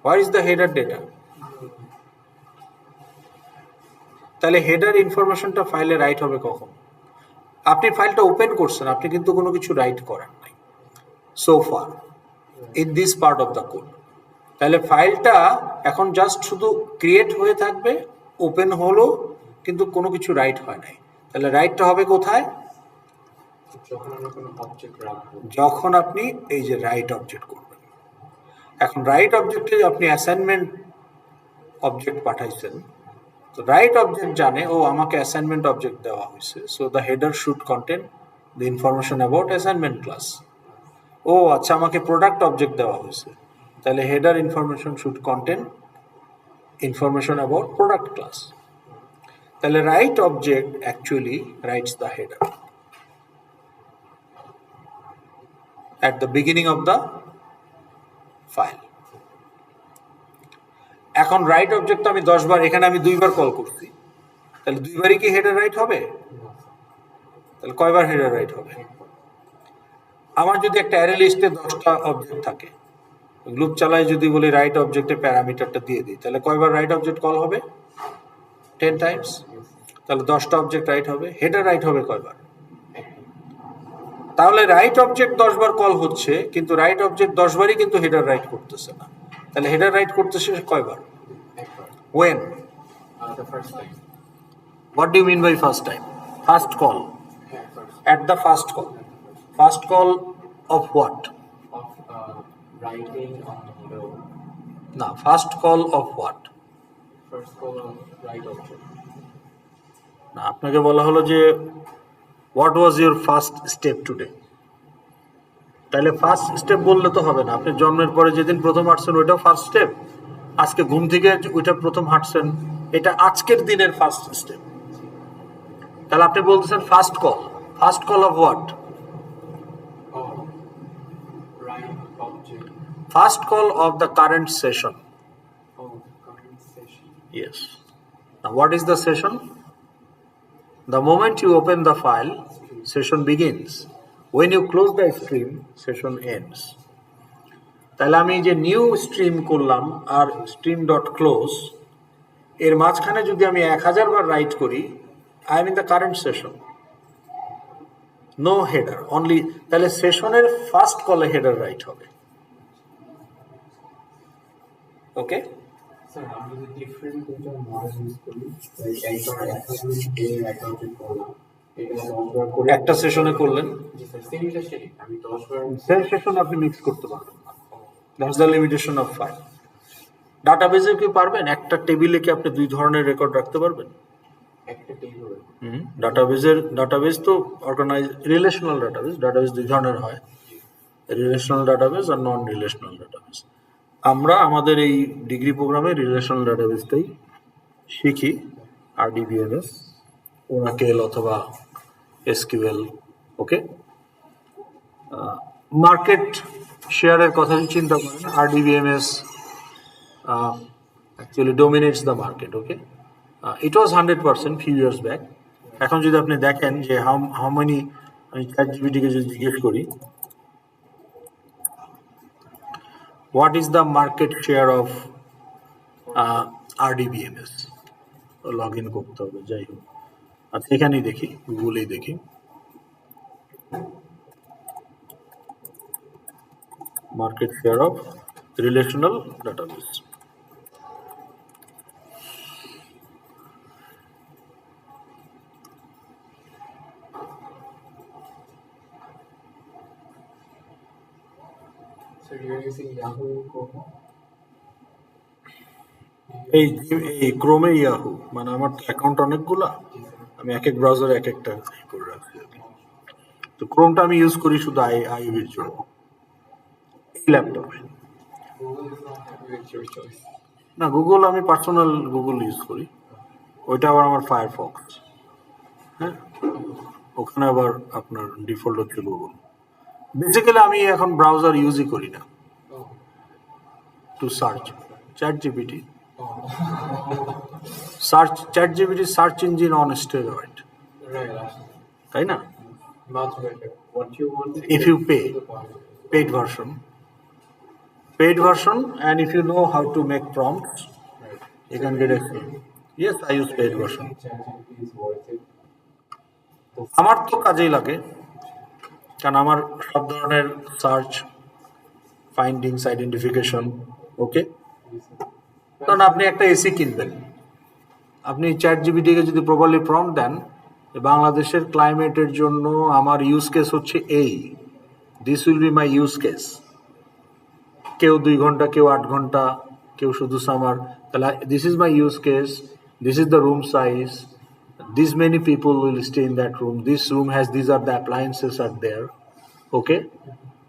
Where is the header data? তাহলে হেডার ইনফরমেশনটা ফাইলে রাইট হবে কখন? আপনি ফাইলটা ওপেন করছেন, আপনি কিন্তু কোনো কিছু রাইট করেন নাই so far in this part of the code. তাহলে ফাইলটা এখন জাস্ট শুধু ক্রিয়েট হয়ে থাকবে, ওপেন হলো, কিন্তু কোনো কিছু রাইট হয় নাই। তাহলে রাইটটা হবে কোথায়? যখন আপনি এই যে রাইট অবজেক্ট করবেন। এখন রাইট অবজেক্টে আপনি অ্যাসাইনমেন্ট অবজেক্ট পাঠাইছেন, তো রাইট অবজেক্ট জানে ও আমাকে অ্যাসাইনমেন্ট অবজেক্ট দেওয়া হয়েছে, so the header should contain the information about assignment class. ও আচ্ছা, আমাকে প্রোডাক্ট অবজেক্ট দেওয়া হয়েছে, তাহলে header information should contain information about product class. তাহলে write object actually writes the header at the beginning of the file. এখন write object আমি 10 বার, এখানে আমি 2 বার কল করছি, তাহলে 2 বারই কি হেডার রাইট হবে? তাহলে কয়বার হেডার রাইট হবে? আমার যদি একটা অ্যারে লিস্টে 10টা অবজেক্ট থাকে, লুপ চালাই যদি বলি রাইট অবজেক্টে প্যারামিটারটা দিয়ে দিই, তাহলে কয়বার রাইট অবজেক্ট কল হবে? 10 টাইমস। তাহলে 10টা অবজেক্ট রাইট হবে। হেডার রাইট হবে কয়বার? তাহলে রাইট অবজেক্ট 10 বার কল হচ্ছে, কিন্তু রাইট অবজেক্ট 10 বারই কিন্তু হেডার রাইট করতেছে না। তাহলে হেডার রাইট করতেছে কয়বার? When? The first time. What do you mean by first time? First call. At the first call. First call of what? Of writing on the No, first call of what? first call of write object. না, আপনাকে বলা হলো যে what was your first step today. তাহলে first step বললে তো হবে না। আপনি জন্মের পরে যেদিন প্রথম হাঁটছেন ওইটাও ফার্স্ট স্টেপ, আজকে ঘুম থেকে ওইটা প্রথম হাঁটছেন, এটা আজকের দিনের ফার্স্ট স্টেপ। তাহলে আপনি বলতেছেন first call. First call of what? Oh, write object. First call of the current session. Oh, current session. Yes. Now what is the session? The moment you open the file, session begins. When you close the stream, session ends. তাহলে আমি যে new stream করলাম আর stream dot close, এর মাঝখানে যদি আমি 1000 বার write করি, I am in the current session. No header, only, তাহলে সেশনের ফার্স্ট কলে হেডার রাইট হবে। ওকে, স্যার আমরা যদি ডিফারেন্ট দুটো মডেল ইউজ করি, লাইক একবার অ্যাসাইনমেন্ট দিয়ে একটা অবজেক্ট করলাম, এটা 10 বার করে একটা সেশনে করলেন, জি স্যার সেমটা সেম, আমি 10 বার সেম সেশন আপনি মিক্স করতে পারবেন না, that's the limitation of file. ডাটাবেজে কি পারবেন? একটা টেবিলে কি আপনি দুই ধরনের রেকর্ড রাখতে পারবেন? একটা টেবিল। ডাটাবেজ তো অর্গানাইজ, রিলেশনাল ডাটাবেজ দুই ধরনের হয়, রিলেশনাল ডাটাবেজ আর নন রিলেশনাল ডাটাবেজ। আমরা আমাদের এই ডিগ্রি প্রোগ্রামে রিলেশনাল ডাটাবেজটাই শিখি, RDBMS, ওরাকেল অথবা SQL। ওকে, মার্কেট শেয়ারের কথা যদি চিন্তা করেন, RDBMS actually dominates the market. Okay, it was 100% few years back. এখন যদি আপনি দেখেন যে how many, আমি ChatGPT কে যদি জিজ্ঞেস করি what is the market share of RDBMS, log in করতে হবে, যাই হোক, আচ্ছা এখানেই দেখি, গুগলেই দেখি, market share of relational database. Sir, you're using Yahoo Chrome? এই এই ক্রোমে ইয়াহু, মানে আমার অ্যাকাউন্ট অনেকগুলা, আমি এক এক ব্রাউজারে এক একটা করে রাখছি আর কি। তো ক্রোমটা আমি ইউজ করি শুধু আইভির জন্য এই ল্যাপটপে। Google is not happy with your choice. না, গুগল আমি পার্সোনাল গুগল ইউজ করি, ওইটা আবার আমার ফায়ারফক্স। হ্যাঁ, ওখানে আবার আপনার ডিফল্ট হচ্ছে গুগল। বেসিক্যালি আমি এখন ব্রাউজার ইউজই করি না Oh, to search. ChatGPT, oh. ChatGPT search engine on steroid, Right. তাই না? Much better. What you want to If get you pay. to the point. Paid version, and if you know how to make prompts, Right. you can get excellent. Yes, I use paid version. ChatGPT is worth it. আমার তো কাজেই লাগে, কারণ আমার সব ধরনের search, findings, identification. ওকে, কারণ আপনি একটা এসি কিনবেন, আপনি ChatGPT কে যদি প্রপারলি প্রম্পট দেন, বাংলাদেশের ক্লাইমেটের জন্য আমার ইউজ কেস হচ্ছে এই, this will be my use case. কেউ 2 ঘন্টা, কেউ 8 ঘন্টা, কেউ শুধু সামার, তাহলে this is my use case, this is the room size, this many people will stay in that room, this room has, this are the appliances are there. Okay,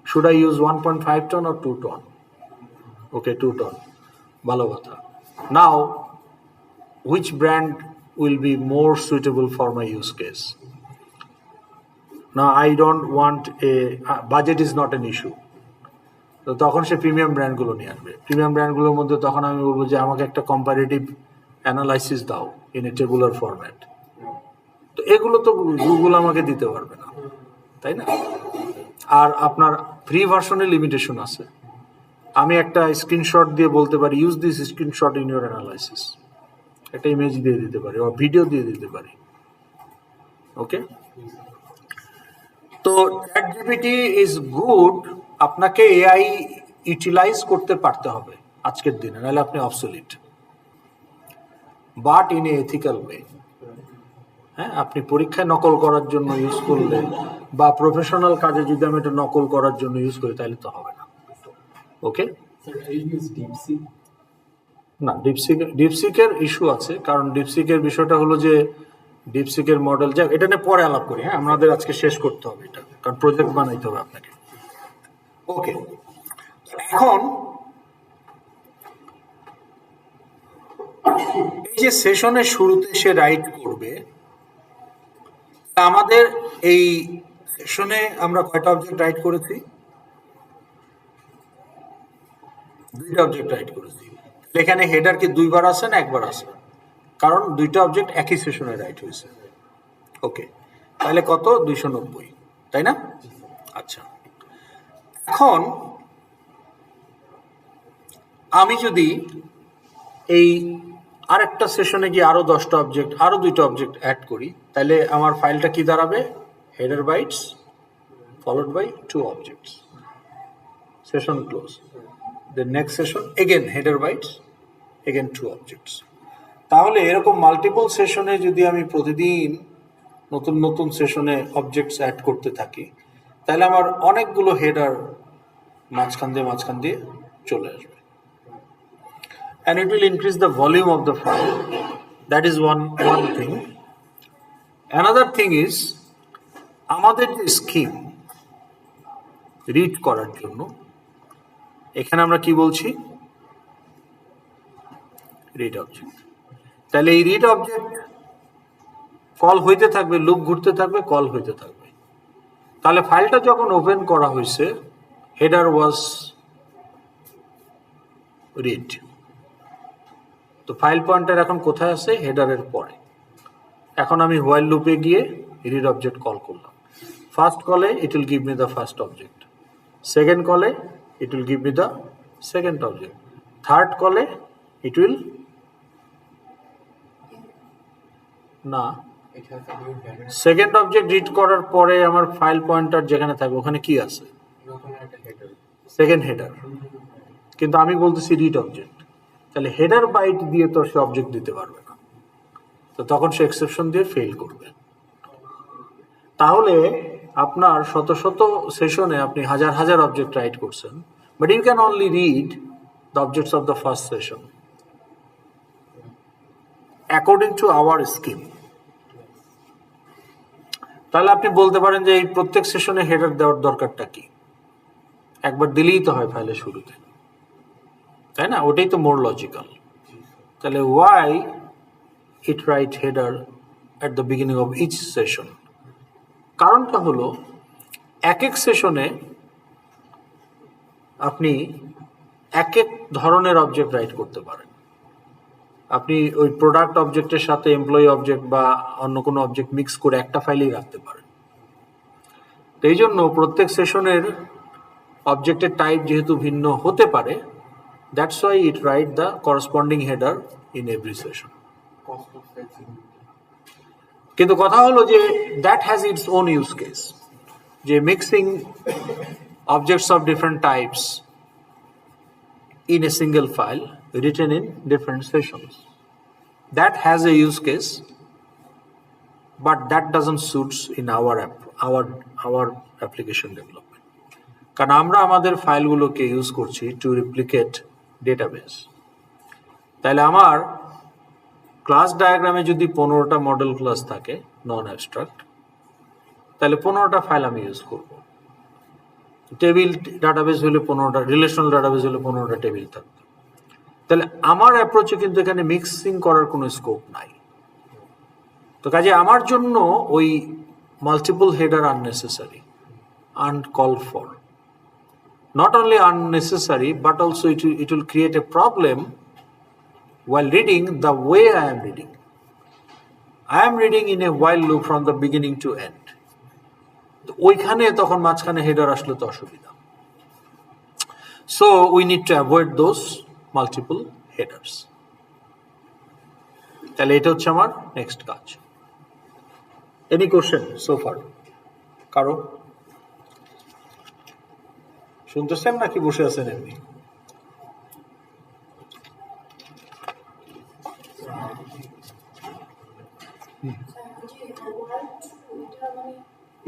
should I use 1.5 ton or 2 ton? Okay, 2 ton, ভালো কথা। নাও which brand will be more suitable for my use case? Now I don't want a budget is not an issue, তো তখন সে premium ব্র্যান্ডগুলো নিয়ে আসবে। Premium ব্র্যান্ডগুলোর মধ্যে তখন আমি বলবো যে আমাকে একটা কম্পারেটিভ অ্যানালাইসিস দাও ইন এ টেবুলার ফরম্যাট। তো এগুলো তো গুগল আমাকে দিতে পারবে না, তাই না? আর আপনার ফ্রি ভার্সনে লিমিটেশন আছে, আমি একটা স্ক্রিনশট দিয়ে বলতে পারি use this screenshot in your analysis, একটা ইমেজ দিয়ে দিতে পারি বা ভিডিও দিয়ে দিতে পারি। ওকে, তো ChatGPT ইজ গুড, আপনাকে এআই ইউটিলাইজ করতে পারতে হবে আজকের দিনে, নাহলে আপনি obsolete, but in a ethical way. হ্যাঁ, আপনি পরীক্ষায় নকল করার জন্য ইউজ করলে বা প্রফেশনাল কাজে যদি আমি এটা নকল করার জন্য ইউজ করি, তাহলে তো হবে না। ওকে, Sir, I use DeepSeek. না, ডিপসিকের ইস্যু আছে, কারণ ডিপসিকের বিষয়টা হলো যে ডিপসিকের মডেল, যাক এটা নিয়ে পরে আলাপ করি। হ্যাঁ, আমাদের আজকে শেষ করতে হবে এটা, কারণ প্রজেক্ট বানাইতে হবে আপনাকে। ওকে, এখন এই যে সেশনের শুরুতে সে রাইট করবে, আমাদের এই সেশনে আমরা কয়টা অবজেক্ট রাইট করেছি? 2টা অবজেক্ট রাইট করেছি। এখানে হেডার কি 2বার আছে না 1বার আছে? কারণ 2টা অবজেক্ট একই সেশনে রাইট হয়েছে। ওকে, তাহলে কত? 290, তাই না? আচ্ছা, এখন আমি যদি এই আরেকটা সেশনে গিয়ে আরো 10টা অবজেক্ট, আরো 2টা অবজেক্ট অ্যাড করি, তাহলে আমার ফাইলটা কি দাঁড়াবে? Header bytes followed by 2 objects. Session close. The next session again header bytes, again 2 objects. তাহলে এরকম মাল্টিপল সেশনে যদি আমি প্রতিদিন নতুন নতুন সেশনে অবজেক্টস অ্যাড করতে থাকি, তাহলে আমার অনেকগুলো হেডার মাঝখান দিয়ে চলে আসবে, and it will increase the volume of the file. That is one thing. Another thing is আমাদের যে স্কিম রিড করার জন্য এখানে আমরা কি বলছি, রিড অবজেক্ট। তাহলে এই রিড অবজেক্ট কল হইতে থাকবে, লুপ ঘুরতে থাকবে, কল হইতে থাকবে। তাহলে ফাইলটা যখন ওপেন করা হয়েছে, হেডার ওয়াজ রিড, তো ফাইল পয়েন্টার এখন কোথায় আছে, হেডারের পরে। এখন আমি হোয়াইল লুপে গিয়ে রিড অবজেক্ট কল করলাম। ফার্স্ট কলে it will give me the first object, second কলে it will give me the second object, third কলে ইট উইল না, সেকেন্ড অবজেক্ট রিড করার পরে আমার ফাইল পয়েন্টার যেখানে থাকবে ওখানে কি আছে, সেকেন্ড হেডার। কিন্তু আমি বলতেছি রিড অবজেক্ট, তাহলে হেডার বাইট দিয়ে তো সে অবজেক্ট দিতে পারবে না, তো তখন সে এক্সেপশন দিয়ে ফেল করবে। তাহলে আপনার শত শত সেশনে আপনি হাজার হাজার অবজেক্ট রাইট করছেন, but you can only read the objects of the first session according to our scheme. তাহলে আপনি বলতে পারেন যে এই প্রত্যেক সেশনে হেডার দেওয়ার দরকারটা কি, একবার দিলেই তো হয় ফাইলের শুরুতে, তাই না? ওটাই তো মোর লজিক্যাল। তাহলে why it write header at the beginning of each session? কারণটা হলো এক এক সেশনে আপনি এক এক ধরনের অবজেক্ট রাইট করতে পারেন। আপনি ওই প্রোডাক্ট অবজেক্টের সাথে এমপ্লয়ি অবজেক্ট বা অন্য কোনো অবজেক্ট মিক্স করে একটা ফাইলেই রাখতে পারেন। তো এই জন্য প্রত্যেক সেশনের অবজেক্টের টাইপ যেহেতু ভিন্ন হতে পারে, that's why it write the corresponding header in every session. কিন্তু কথা হলো যে that has its own use case, যে mixing objects of different types in a single file written in different sessions. That has a use case, but that doesn't suit in our application development. কারণ আমরা আমাদের ফাইলগুলোকে use করছি two replicate database. তাহলে আমার class ডায়াগ্রামে যদি 15টা model class থাকে নন abstract, তাহলে 15টা ফাইল আমি ইউজ করব। টেবিল ডাটাবেস হলে 15টা, রিলেশনাল ডাটাবেস হলে 15টা টেবিল থাকবে। তাহলে আমার অ্যাপ্রোচে কিন্তু এখানে মিক্সিং করার কোনো স্কোপ নাই। তো কাজে আমার জন্য ওই multiple header unnecessary, uncalled for. Not only unnecessary, but also it will create a problem while reading the way I am reading. I am reading in a while loop from the beginning to end. ওইখানে তখন মাঝখানে header আসলে তো অসুবিধা। So we need to avoid those multiple headers. তাহলে এটা হচ্ছে আমার নেক্সট কাজ। Any question so far? কারো শুনতেছেন নাকি বসে আছেন এমনি?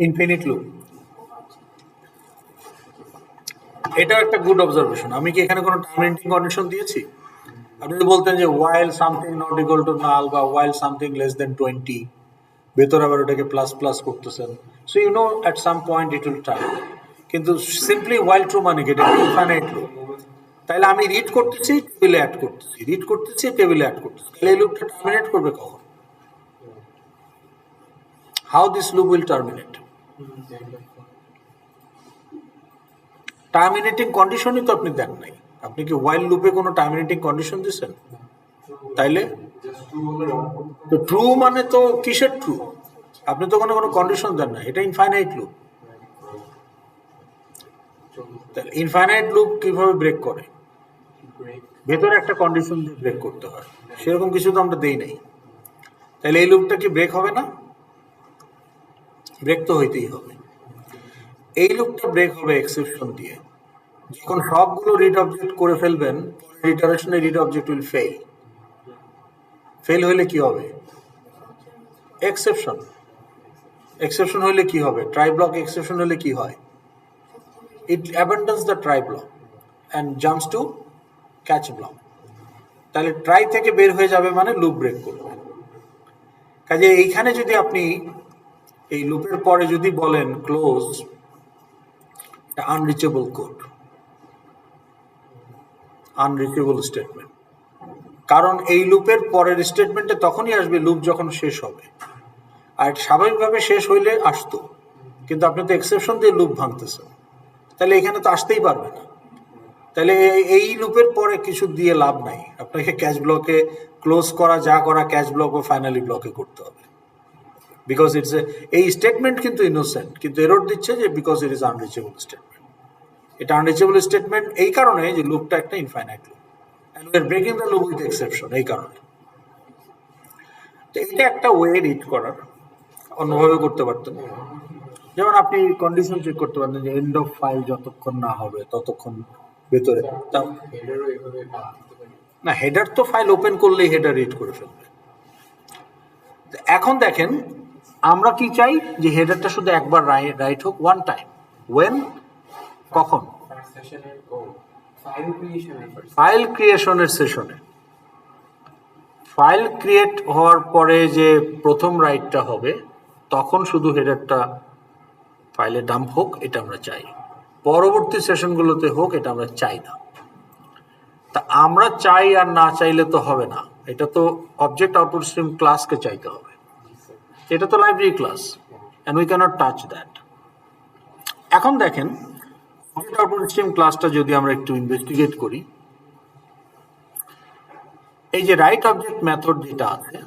ইনফিনিট লুপ, এটা একটা গুড অবজারভেশন। আমি কি এখানে কোনো টার্মিনেটিং কন্ডিশন দিয়েছি? আপনি যদি বলতেন যে while something not equal to null বা while something less than 20, ভেতর আবার ওটাকে প্লাস প্লাস করতেছেন, so you know at some point it will terminate. কিন্তু সিম্পলি while true মানে কি, এটা ইনফাইনাইট লুপ। তাহলে আমি রিড করতেছি, টেবিলে অ্যাড করতেছি, রিড করতেছি, টেবিলে অ্যাড করতেছি, তাহলে এই লুপটা টার্মিনেট করবে কখন? How this loop will terminate? Terminating কন্ডিশনই তো আপনি দেন নাই। আপনি কি ওয়াইল লুপে কোনো টার্মিনেটিং কন্ডিশন দিচ্ছেন? তাইলে তো ট্রু মানে তো কিসের ট্রু? আপনি তো কোনো কন্ডিশন দেন না, এটা ইনফাইনাইট লুপ। তাহলে ইনফাইনাইট লুপ কিভাবে ব্রেক করে? ভেতরে একটা কন্ডিশন দিয়ে ব্রেক করতে হয়, সেরকম কিছু তো আমরা দেই নাই। তাহলে এই লুপটা কি ব্রেক হবে না? ব্রেক তো হইতেই হবে। এই লুপটা ব্রেক হবে এক্সেপশন দিয়ে। যখন সবগুলো রিড অবজেক্ট করে ফেলবেন, ইটারেশনে read object will fail. Fail হলে কি হবে? এক্সেপশন। এক্সেপশন হলে কি হবে? ট্রাই ব্লক এক্সেপশন হলে কি হয়? It abandons the try block and jumps to catch block. তাহলে ট্রাই থেকে বের হয়ে যাবে মানে লুপ ব্রেক করবে। কাজে এইখানে যদি আপনি এই লুপের পরে যদি বলেন ক্লোজ, এটা আনরিচেবল কোড, আনরিচেবল স্টেটমেন্ট। কারণ এই লুপের পরের স্টেটমেন্টে তখনই আসবে লুপ যখন শেষ হবে, আর স্বাভাবিকভাবে শেষ হইলে আসতো, কিন্তু আপনি তো এক্সেপশন দিয়ে লুপ ভাঙতেছেন, তাহলে এখানে তো আসতেই পারবে না। তাহলে এই লুপের পরে কিছু দিয়ে লাভ নাই, আপনাকে ক্যাচ ব্লকে ক্লোজ করা যা করা ক্যাচ ব্লক ও ফাইনালি ব্লকে করতে হবে। বিকজ ইটস এই স্টেটমেন্ট কিন্তু ইনোসেন্ট, কিন্তু এরর দিচ্ছে যে because it is unreachable statement. এটা আনরিচেবল স্টেটমেন্ট এই কারণে যে লুপটা একটা infinite loop, and we are breaking the loop with exception, এই কারণে। তো এটা একটা ওয়ে রিড করার, অন্যভাবে করতে পারতেন। যেমন আপনি কন্ডিশন চেক করতে পারতেন যে এন্ড অফ ফাইল যতক্ষণ না হবে ততক্ষণ ভেতরে। না, হেডার তো ফাইল ওপেন করলেই হেডার রিড করে ফেলবে। এখন দেখেন আমরা কি চাই, যে হেডারটা শুধু একবার রাইট হোক, ওয়ান টাইম। ওয়েন? কখন? ফাইল ক্রিয়েশনের সেশনে। ফাইল ক্রিয়েট হওয়ার পরে যে প্রথম রাইটটা হবে তখন শুধু হেডারটা ফাইলে ডাম্প হোক, এটা আমরা চাই। পরবর্তী সেশনগুলোতে হোক, এটা আমরা চাই না। তা আমরা চাই আর না চাইলে তো হবে না, এটা তো অবজেক্ট আউটপুট স্ট্রিম ক্লাসকে চাইতে হবে। এটা তো library class, and we can't touch that. এখন দেখেন অবজেক্ট আউটপুট স্ট্রিম ক্লাসটা যদি আমরা একটু ইনভেস্টিগেট করি, এই যে রাইট অবজেক্ট মেথড যেটা আছে,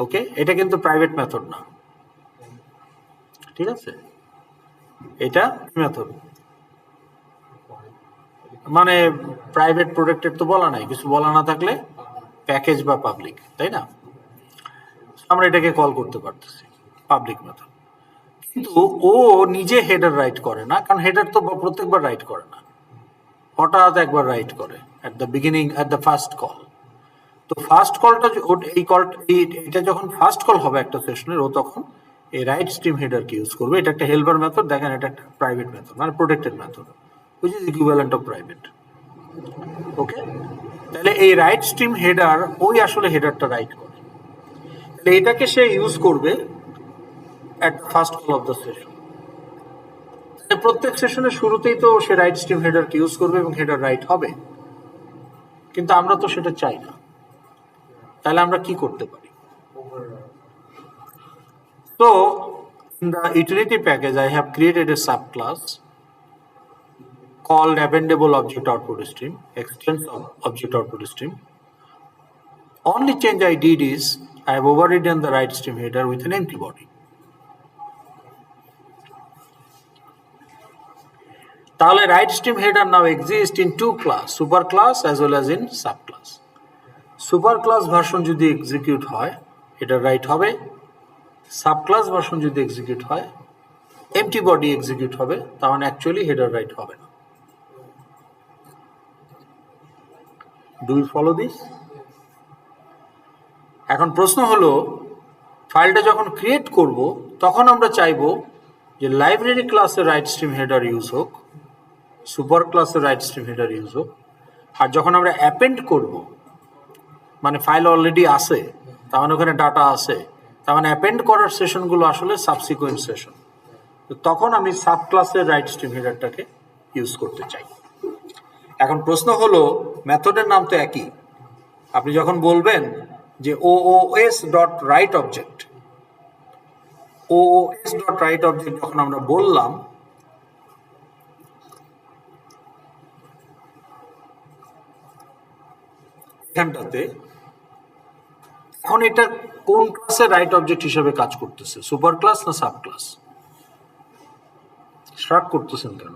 ওকে, এটা কিন্তু প্রাইভেট মেথড না, ঠিক আছে? এটা মেথড মানে প্রাইভেট প্রোটেক্টেড তো বলা নাই, কিছু বলা না থাকলে প্যাকেজ বা পাবলিক, তাই না? আমরা এটাকে কল করতে পারতেছি পাবলিক মেথড। কিন্তু ও নিজে হেডার রাইট করে না, কারণ হেডার তো প্রত্যেকবার রাইট করে না, হঠাৎ একবার রাইট করে at the beginning, at the first call. তো ফার্স্ট কলটা, এই কলটা, এটা যখন ফার্স্ট কল হবে একটা সেশনের, ও তখন এই রাইট স্ট্রিম হেডারকে ইউজ করবে। এটা একটা হেল্পার মেথড, দেখেন এটা একটা প্রাইভেট মেথড, মানে protected method, which is equivalent of private. Okay, তাহলে এই রাইট স্ট্রিম হেডার ওই আসলে হেডারটা রাইট করে, তাহলে এটাকে সে ইউজ করবে at the first call of the session. প্রত্যেক সেশনের শুরুতেই তো সে রাইট স্ট্রিম হেডারকে ইউজ করবে এবং হেডার রাইট হবে, কিন্তু আমরা তো সেটা চাই না। তাহলে আমরা কি করতে পারি? So in the utility package I have created a subclass called appendable object output stream, extends of object output stream. Only change I did is I have overridden the right stream header with an empty body. তাহলে right stream header now exists in two class, super class as well as in subclass. Super class version যদি execute হয় এটা write হবে, subclass version যদি execute হয় empty body execute হবে, তার মানে অ্যাকচুয়ালি হেডার রাইট হবে না। Do you follow this? এখন প্রশ্ন হলো, ফাইলটা যখন ক্রিয়েট করব তখন আমরা চাইবো যে লাইব্রেরি ক্লাসের রাইট স্ট্রিম হেডার ইউজ হোক, সুপার ক্লাসের রাইট স্ট্রিম হেডার ইউজ হোক, আর যখন আমরা অ্যাপেন্ড করব, মানে ফাইল অলরেডি আছে, তার মানে ওখানে ডাটা আছে, তার মানে অ্যাপেন্ড করার সেশনগুলো আসলে সাবসিকুয়েন্ট সেশন, তো তখন আমি সাব ক্লাসের রাইট স্ট্রিম হেডারটাকে ইউজ করতে চাই। এখন প্রশ্ন হলো, মেথডের নাম তো একই, আপনি যখন বলবেন যে OOS dot write object, OOS dot write object যখন আমরা বললাম, এখানটাতে এখন এটা কোন ক্লাসের রাইট অবজেক্ট হিসেবে কাজ করতেছে, সুপার ক্লাস না সাব ক্লাস? স্টার্ট করতেছেন কেন?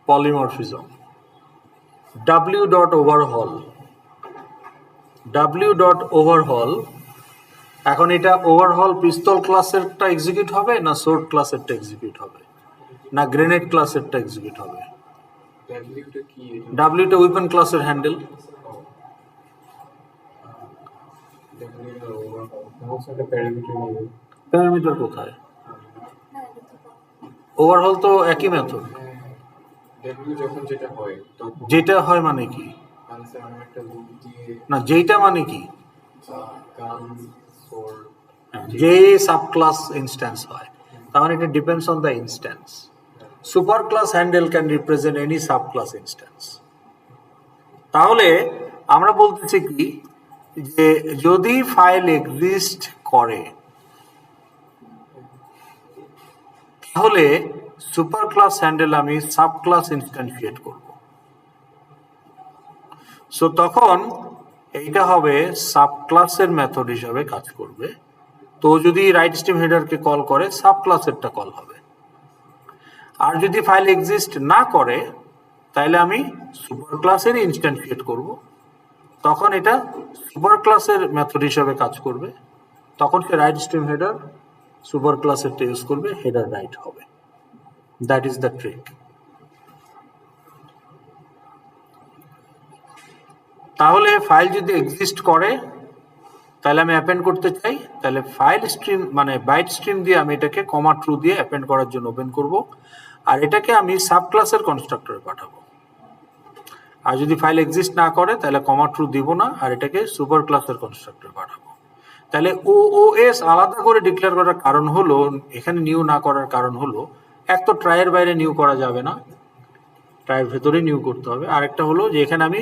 polymorphism, w dot overhaul w.overhaul, এখন এটা ওভারহল পিস্তল ক্লাসেরটা এক্সিকিউট হবে না সোর্ড ক্লাসেরটা এক্সিকিউট হবে না গ্রেনেড ক্লাসেরটা এক্সিকিউট হবে? ডাব্লিউটা কি এটা? ডাব্লিউটা উইপন ক্লাসের হ্যান্ডেল। ডাব্লিউটা ওভারঅল তাহলে একটা প্যারামিটার নেবে। প্যারামিটার কোথায়? ওভারহল তো একই মেথড। ডাব্লিউ যখন যেটা হয় তখন যেটা হয় মানে কি? মানে স্যার আমি একটা লুপ দিয়ে না যেটা মানে কি? গান সোর্ড যে সাব ক্লাস ইনস্ট্যান্স হয়, তার মানে এটা depends on the instance. Super class handle can represent any sub class instance. তাহলে আমরা বলতেছি কি যে যদি ফাইল এক্সিস্ট করে তাহলে সুপার ক্লাস হ্যান্ডেল আমি সাব ক্লাস ইনস্ট্যান্সিয়েট করব। সো তখন এইটা হবে সাব ক্লাসের মেথড হিসাবে কাজ করবে। তো যদি রাইট স্ট্রিম হেডারকে কল করে সাব ক্লাসেরটা কল হবে। আর যদি ফাইল এক্সিস্ট না করে তাহলে আমি সুপার ক্লাসের ইনস্ট্যান্সিয়েট করব, তখন এটা সুপার ক্লাসের মেথড হিসাবে কাজ করবে। তখন সে রাইট স্ট্রিম হেডার সুপার ক্লাসেরটা ইউজ করবে, হেডার রাইট হবে। That is the trick. তাহলে ফাইল যদি এক্সিস্ট করে তাহলে আমি অ্যাপেন্ড করতে চাই, তাহলে ফাইল স্ট্রিম মানে বাইট স্ট্রিম দিয়ে আমি এটাকে কমা ট্রু দিয়ে অ্যাপেন্ড করার জন্য ওপেন করব, আর এটাকে আমি সাব ক্লাসের কনস্ট্রাক্টরে পাঠাবো। আর যদি ফাইল এক্সিস্ট না করে তাহলে কমা ট্রু দিব না, আর এটাকে সুপার ক্লাসের কনস্ট্রাক্টরে পাঠাবো। তাহলে ওএস আলাদা করে ডিক্লেয়ার করার কারণ হলো, এখানে নিউ না করার কারণ হলো, এক তো ট্রাইয়ের বাইরে নিউ করা যাবে না, ট্রাইয়ের ভেতরে নিউ করতে হবে। আরেকটা হলো যে এখানে আমি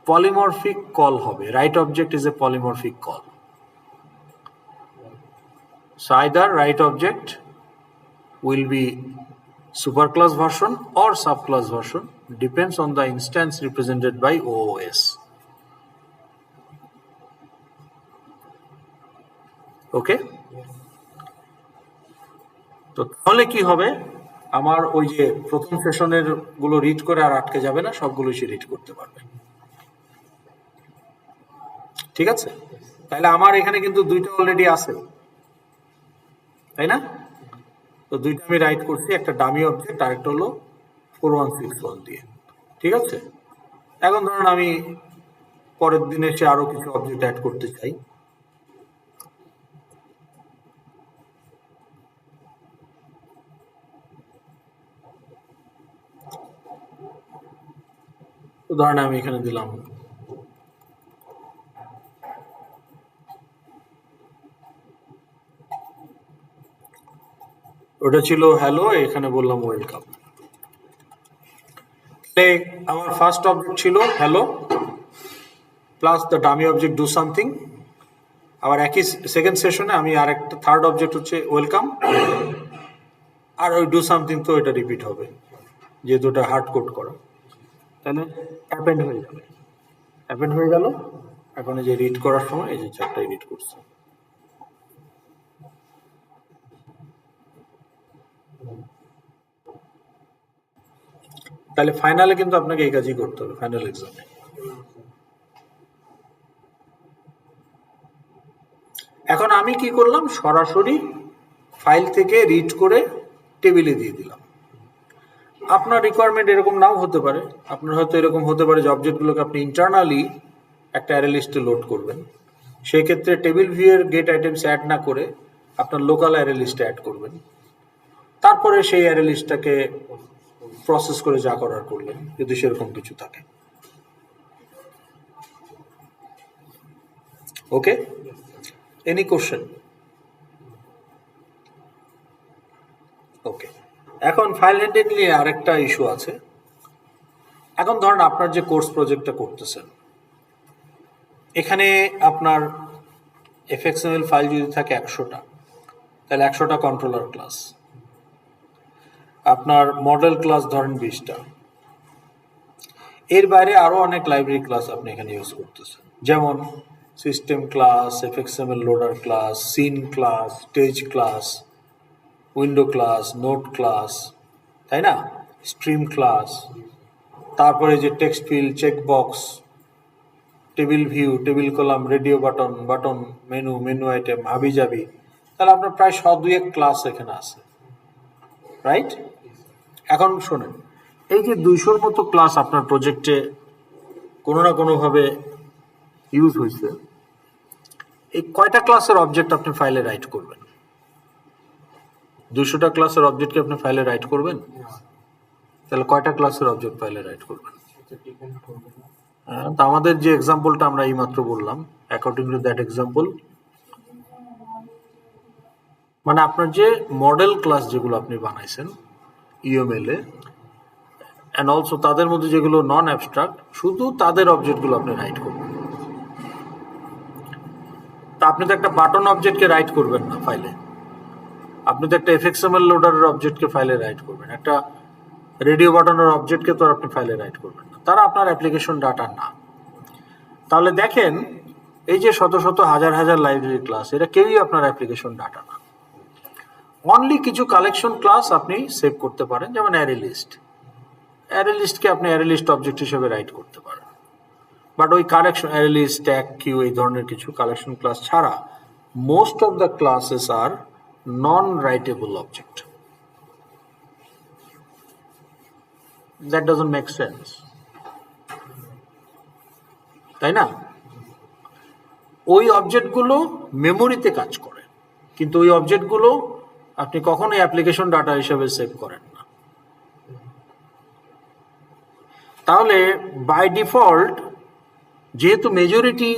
polymorphic call হবে, right object is a polymorphic call. So either right object will be superclass version or subclass version, depends on the instance represented by OOS. Okay? তো তাহলে কি হবে, আমার ওই যে প্রথম সেশনের গুলো রিড করে আর আটকে যাবে না, সবগুলো সে রিড করতে পারবে। ঠিক আছে? তাহলে আমার এখানে কিন্তু দুইটা অলরেডি আছে, তাই না? তো দুইটা আমি রাইট করছি, একটা ডামি অবজেক্ট আর একটা হলো 4161 দিয়ে। ঠিক আছে? এখন ধরুন আমি পরের দিনে এসে আরো কিছু অবজেক্ট অ্যাড করতে চাই। উদাহরণ আমি এখানে দিলাম ওটা ছিল হ্যালো, এখানে বললাম ওয়েলকাম। আমার ফার্স্ট অবজেক্ট ছিল hello plus the dummy object do something. আবার একই সেকেন্ড সেশনে আমি আর একটা থার্ড অবজেক্ট হচ্ছে ওয়েলকাম, আর ওই ডু সামথিং তো এটা রিপিট হবে যেহেতু ওটা হার্ড কোড করা। তাহলে অ্যাপেন্ড হয়ে যাবে, অ্যাপেন্ড হয়ে গেল। এখন এই যে রিড করার সময় এই যে চারটাই রিড করছে। তাহলে ফাইনালে কিন্তু আপনাকে এই কাজই করতে হবে ফাইনাল এক্সামে। এখন আমি কি করলাম, সরাসরি ফাইল থেকে রিড করে টেবিলে দিয়ে দিলাম। আপনার রিকোয়ারমেন্ট এরকম নাও হতে পারে, আপনার হয়তো এরকম হতে পারে যে অবজেক্টগুলোকে আপনি ইন্টারনালি একটা অ্যারে লিস্টে লোড করবেন, সেই ক্ষেত্রে টেবিল ভিউ এর গেট আইটেমস অ্যাড না করে আপনার লোকাল অ্যারে লিস্টে অ্যাড করবেন, তারপরে সেই অ্যারে লিস্টটাকে প্রসেস করে যা করার করলেন, যদি সেরকম কিছু থাকে। ওকে, এনি কোশ্চেন? ওকে, এখন ফাইল হ্যান্ডেল নিয়ে আরেকটা ইস্যু আছে। এখন ধরেন আপনার যে কোর্স প্রজেক্টটা করতেছেন, এখানে আপনার এফএক্সএমএল ফাইল যদি থাকে 100টা, তাহলে 100টা কন্ট্রোলার ক্লাস, আপনার মডেল ক্লাস ধরেন 20টা, এর বাইরে আরো অনেক লাইব্রেরি ক্লাস আপনি এখানে ইউজ করতেছেন, যেমন system class, FXML loader class, scene class, stage class, window class, node class, তাই না, স্ট্রিম ক্লাস, তারপরে যে text field, checkbox, table view, table column, radio button, button menu, menu item, হাবি জাবি, তাহলে আপনার প্রায় 100-2 ক্লাস এখানে আছে, রাইট? এখন শোনেন, এই যে 200-র মতো ক্লাস আপনার প্রজেক্টে কোনো না কোনোভাবে ইউজ হয়েছে, এই কয়টা ক্লাসের অবজেক্ট আপনি ফাইলে রাইট করবেন? 200টা ক্লাসের অবজেক্টকে আপনি ফাইলে রাইট করবেন? তাহলে কয়টা ক্লাসের অবজেক্ট ফাইলে রাইট করবেন? তো আমাদের যে এক্সাম্পলটা আমরা এইমাত্র বললাম, অ্যাকর্ডিং টু দ্যাট এক্সাম্পল, মানে আপনার যে মডেল ক্লাস যেগুলো আপনি বানাইছেন ইউএমএল এ, অ্যান্ড অলসো তাদের মধ্যে যেগুলো নন অ্যাবস্ট্রাক্ট, শুধু তাদের অবজেক্টগুলো আপনি রাইট করবেন। তা আপনি তো একটা বাটন অবজেক্টকে রাইট করবেন না ফাইলে, আপনি তো একটা এফএক্সএমএল লোডারের অবজেক্টকে ফাইলে রাইট করবেন, একটা রেডিও বাটনের অবজেক্টকে তো আপনি ফাইলে রাইট করবেন না, তারা আপনার অ্যাপ্লিকেশন ডাটা না। তাহলে দেখেন, এই যে শত শত হাজার হাজার লাইব্রেরি ক্লাস, এটা কেউই আপনার অ্যাপ্লিকেশন ডাটা না। অনলি কিছু কালেকশন ক্লাস আপনি সেভ করতে পারেন, যেমন অ্যারে লিস্ট। অ্যারে লিস্টকে আপনি অ্যারে লিস্ট অবজেক্ট হিসেবে রাইট করতে পারেন, বাট ওই collection array list, tag, queue, এই ধরনের কিছু কালেকশন ক্লাস ছাড়া most of the classes are non writable object. That doesn't make sense, তাই না? ওই অবজেক্টগুলো মেমোরিতে কাজ করে, কিন্তু ওই অবজেক্টগুলো আপনি কখনোই অ্যাপ্লিকেশন ডাটা হিসেবে সেভ করেন না। তাহলে বাই ডিফল্ট, যেহেতু মেজরিটি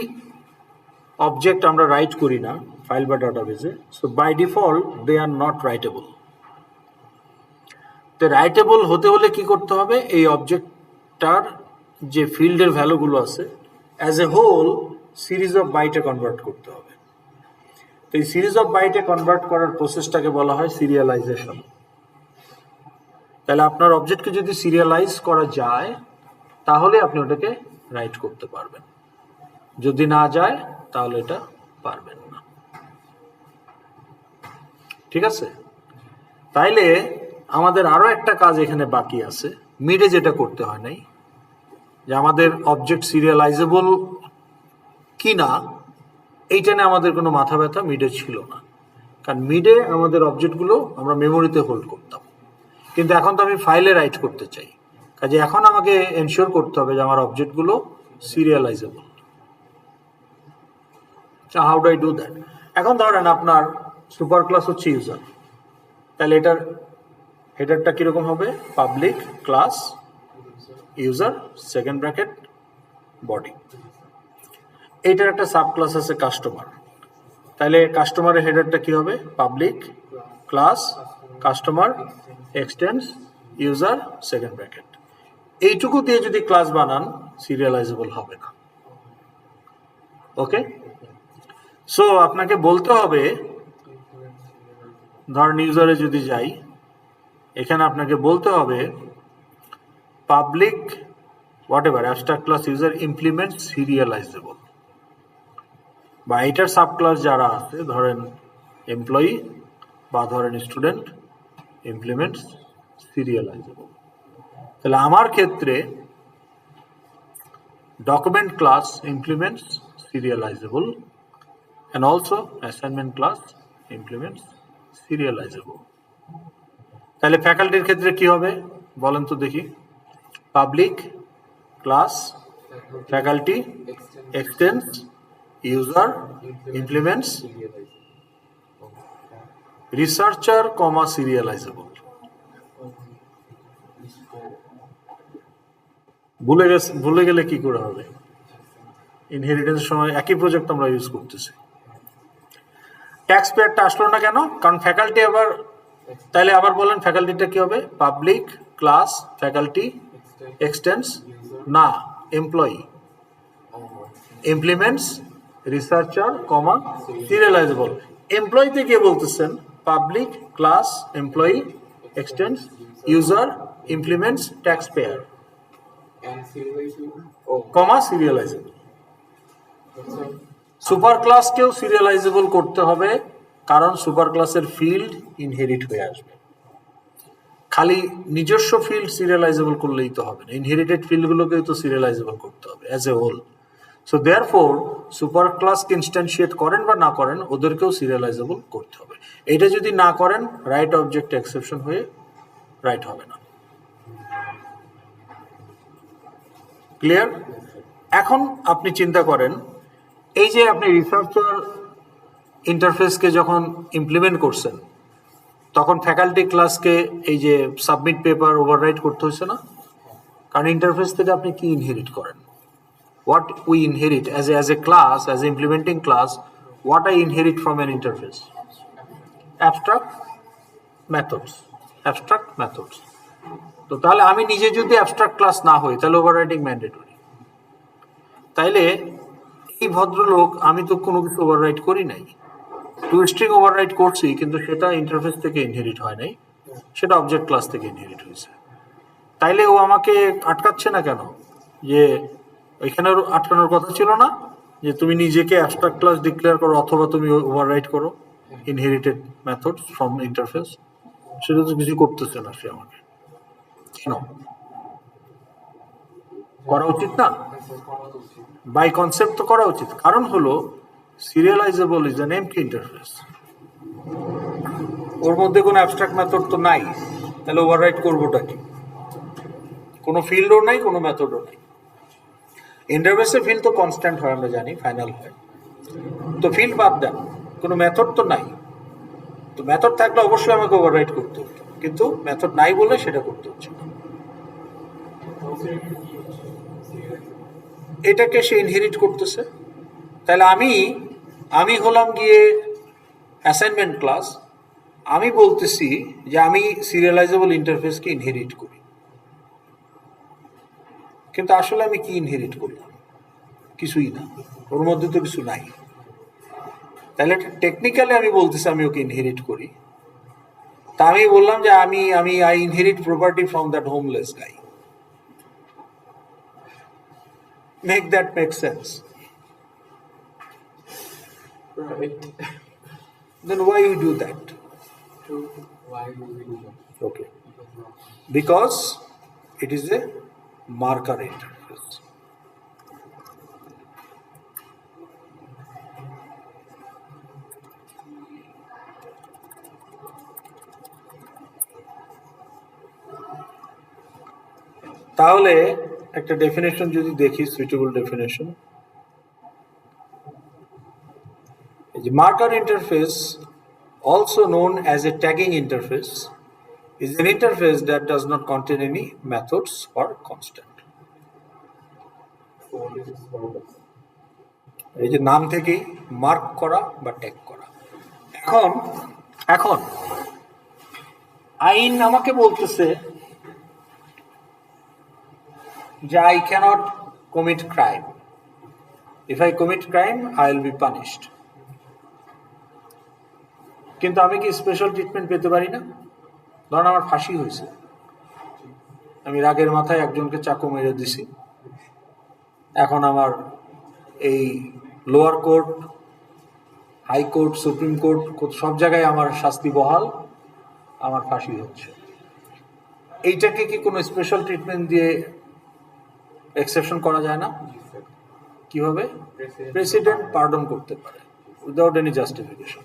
অবজেক্ট আমরা রাইট করি না ফাইল বা ডাটাবেজে, so by default they are not writable. তো রাইটেবল হতে হলে কি করতে হবে? এই অবজেক্টটার যে ফিল্ডের ভ্যালুগুলো আছে as a whole series of বাইটে কনভার্ট করতে হবে। তো এই সিরিজ অফ বাইটে কনভার্ট করার প্রসেসটাকে বলা হয় সিরিয়ালাইজেশন। তাহলে আপনার অবজেক্টকে যদি সিরিয়ালাইজ করা যায়, তাহলে আপনি ওটাকে রাইট করতে পারবেন, যদি না যায় তাহলে এটা পারবেন না। ঠিক আছে? তাইলে আমাদের আরো একটা কাজ এখানে বাকি আছে, মিডে যেটা করতে হয় নাই, যে আমাদের অবজেক্ট সিরিয়ালাইজেবল কি না এইটা নিয়ে আমাদের কোনো মাথা ব্যথা মিডে ছিল না, কারণ মিডে আমাদের অবজেক্টগুলো আমরা মেমোরিতে হোল্ড করতাম, কিন্তু এখন তো আমি ফাইলে রাইট করতে চাই, কাজে এখন আমাকে এনশিওর করতে হবে যে আমার অবজেক্টগুলো serializable. How do I do that? এখন ধরেন আপনার সুপার ক্লাস হচ্ছে ইউজার, তাহলে এটার হেডারটা কিরকম হবে? Public class user second bracket body. এইটার একটা সাব ক্লাস আছে কাস্টমার, তাহলে কাস্টমারের হেডারটা কি হবে? Public class customer এক্সটেন্স user second bracket. এইটুকু দিয়ে যদি ক্লাস বানান, সিরিয়ালাইজেবল হবে না। ওকে, সো আপনাকে বলতে হবে, ধরেন ইউজারে যদি যাই, এখানে আপনাকে বলতে হবে public what ever abstract class user implement serializable, বা এটার সাব ক্লাস যারা আছে, ধরেন এমপ্লয়ি বা ধরেন স্টুডেন্ট, ইমপ্লিমেন্ট সিরিয়ালাইজেবল। তাহলে আমার ক্ষেত্রে document class implements serializable and also assignment class implements serializable. তাহলে ফ্যাকাল্টির ক্ষেত্রে কি হবে বলেন তো দেখি? Public class faculty এক্সটেন্স user implements researcher কমা সিরিয়ালাইজেবল। ভুলে গেলে কি করে হবে? ইনহেরিটেন্সের সময় একই প্রজেক্ট আমরা ইউজ করতেছি। ট্যাক্স পেয়ারটা আসলো না কেন? কারণ ফ্যাকাল্টি আবার, তাহলে আবার বলেন ফ্যাকাল্টিটা কি হবে? পাবলিক ক্লাস ফ্যাকাল্টি এক্সটেন্স না এমপ্লয়ি ইমপ্লিমেন্টস রিসার্চার কমা সিরিয়ালাইজেবল। এমপ্লয়িতে কে বলতেছেন? Public class employee এক্সটেন্স user implements tax payer কমা সিরিয়ালাইজেবল। সুপার ক্লাসকেও সিরিয়ালাইজেবল করতে হবে, কারণ সুপার ক্লাসের ফিল্ড ইনহেরিট হয়ে আসবে। খালি নিজস্ব ফিল্ড সিরিয়ালাইজেবল করলেই তো হবে না, ইনহেরিটেড ফিল্ডগুলোকেও তো সিরিয়ালাইজেবল করতে হবে as a whole. So therefore super ক্লাসকে ইনস্ট্যান্সিয়েট করেন বা না করেন ওদেরকেও সিরিয়ালাইজেবল করতে হবে। এটা যদি না করেন রাইট অবজেক্ট এক্সেপশন হয়ে রাইট হবে না। ক্লিয়ার? এখন আপনি চিন্তা করেন এই যে আপনি রিসার্চার ইন্টারফেসকে যখন ইমপ্লিমেন্ট করছেন তখন ফ্যাকাল্টি ক্লাসকে এই যে সাবমিট পেপার ওভাররাইট করতে হচ্ছে না? কারণ ইন্টারফেস থেকে আপনি কি ইনহেরিট করেন? What we inherit as a class, as an implementing class, what I inherit from an interface? Abstract methods. Abstract methods. তো তাহলে আমি নিজে যদি অ্যাবস্ট্রাক্ট ক্লাস না হই তাহলে ওভাররাইটিং ম্যান্ডেটরি। তাইলে এই ভদ্রলোক আমি তো কোনো কিছু ওভাররাইট করি নাই, টু স্ট্রিং ওভাররাইট করছি কিন্তু সেটা ইন্টারফেস থেকে ইনহেরিট হয় নাই, সেটা অবজেক্ট ক্লাস থেকে ইনহেরিট হয়েছে। তাইলে ও আমাকে আটকাচ্ছে না কেন? যে এখানে আটকানোর কথা ছিল না যে তুমি নিজেকে অ্যাবস্ট্রাক্ট ক্লাস ডিক্লেয়ার করো অথবা তুমি ওভাররাইট করো ইনহেরিটেড মেথড ফ্রম ইন্টারফেস? সেটা তো কিছু করতেছে না সে আমাকে। কেন করা উচিত না? বাই কনসেপ্ট তো করা উচিত। কারণ হলো serializable is an empty interface, ওর মধ্যে কোনো অ্যাবস্ট্রাক্ট মেথড তো নাই, তাহলে ওভাররাইট করবোটা কি? কোনো ফিল্ডও নাই, কোনো মেথডও নাই। ইন্টারফেসে ফিল্ড তো কনস্ট্যান্ট হয়, আমরা জানি, ফাইনাল হয়। তো ফিল্ড বাদ দেন, কোনো মেথড তো নাই। তো মেথড থাকলে অবশ্যই আমাকে ওভাররাইট করতে হতো, কিন্তু মেথড নাই বলে সেটা করতে হচ্ছে না। এটাকে সে ইনহেরিট করতেছে। তাহলে আমি হলাম গিয়ে অ্যাসাইনমেন্ট ক্লাস, আমি বলতেছি যে আমি সিরিয়ালাইজেবল ইন্টারফেসকে ইনহেরিট করি, কিন্তু আসলে আমি কি ইনহেরিট করলাম? কিছুই না, ওর মধ্যে তো কিছু নাই। তাহলে টেকনিক্যালি আমি বলতেছি আমি ওকে ইনহেরিট করি। তা আমি বললাম যে আমি I inherit property from that homeless guy. Make that make sense? Right. Then why you do that? Why do we do that? Okay. Because it is a marker interface. তাহলে একটা ডেফিনেশন যদি দেখি, suitable definition, the marker interface, also known as a tagging interface, is an interface that does not contain any methods or constant. So what is its purpose? এই যে নাম থেকেই mark করা বা ট্যাগ করা। এখন আইন আমাকে বলতেছে যে I cannot commit crime. If I commit crime, I will be punished. কিন্তু আমি কি স্পেশাল ট্রিটমেন্ট পেতে পারি না? ধরুন আমার ফাঁসি হয়েছে, আমি রাগের মাথায় একজনকে চাকু মেরে দিছি, এখন আমার এই lower court, high court, supreme court, সব জায়গায় আমার শাস্তি বহাল, আমার ফাঁসি হচ্ছে। এইটাকে কি কোনো স্পেশাল ট্রিটমেন্ট দিয়ে এক্সেপশন করা যায় না? কিভাবে? প্রেসিডেন্ট পার্ডন করতে পারে উইদাউট এনি জাস্টিফিকেশন।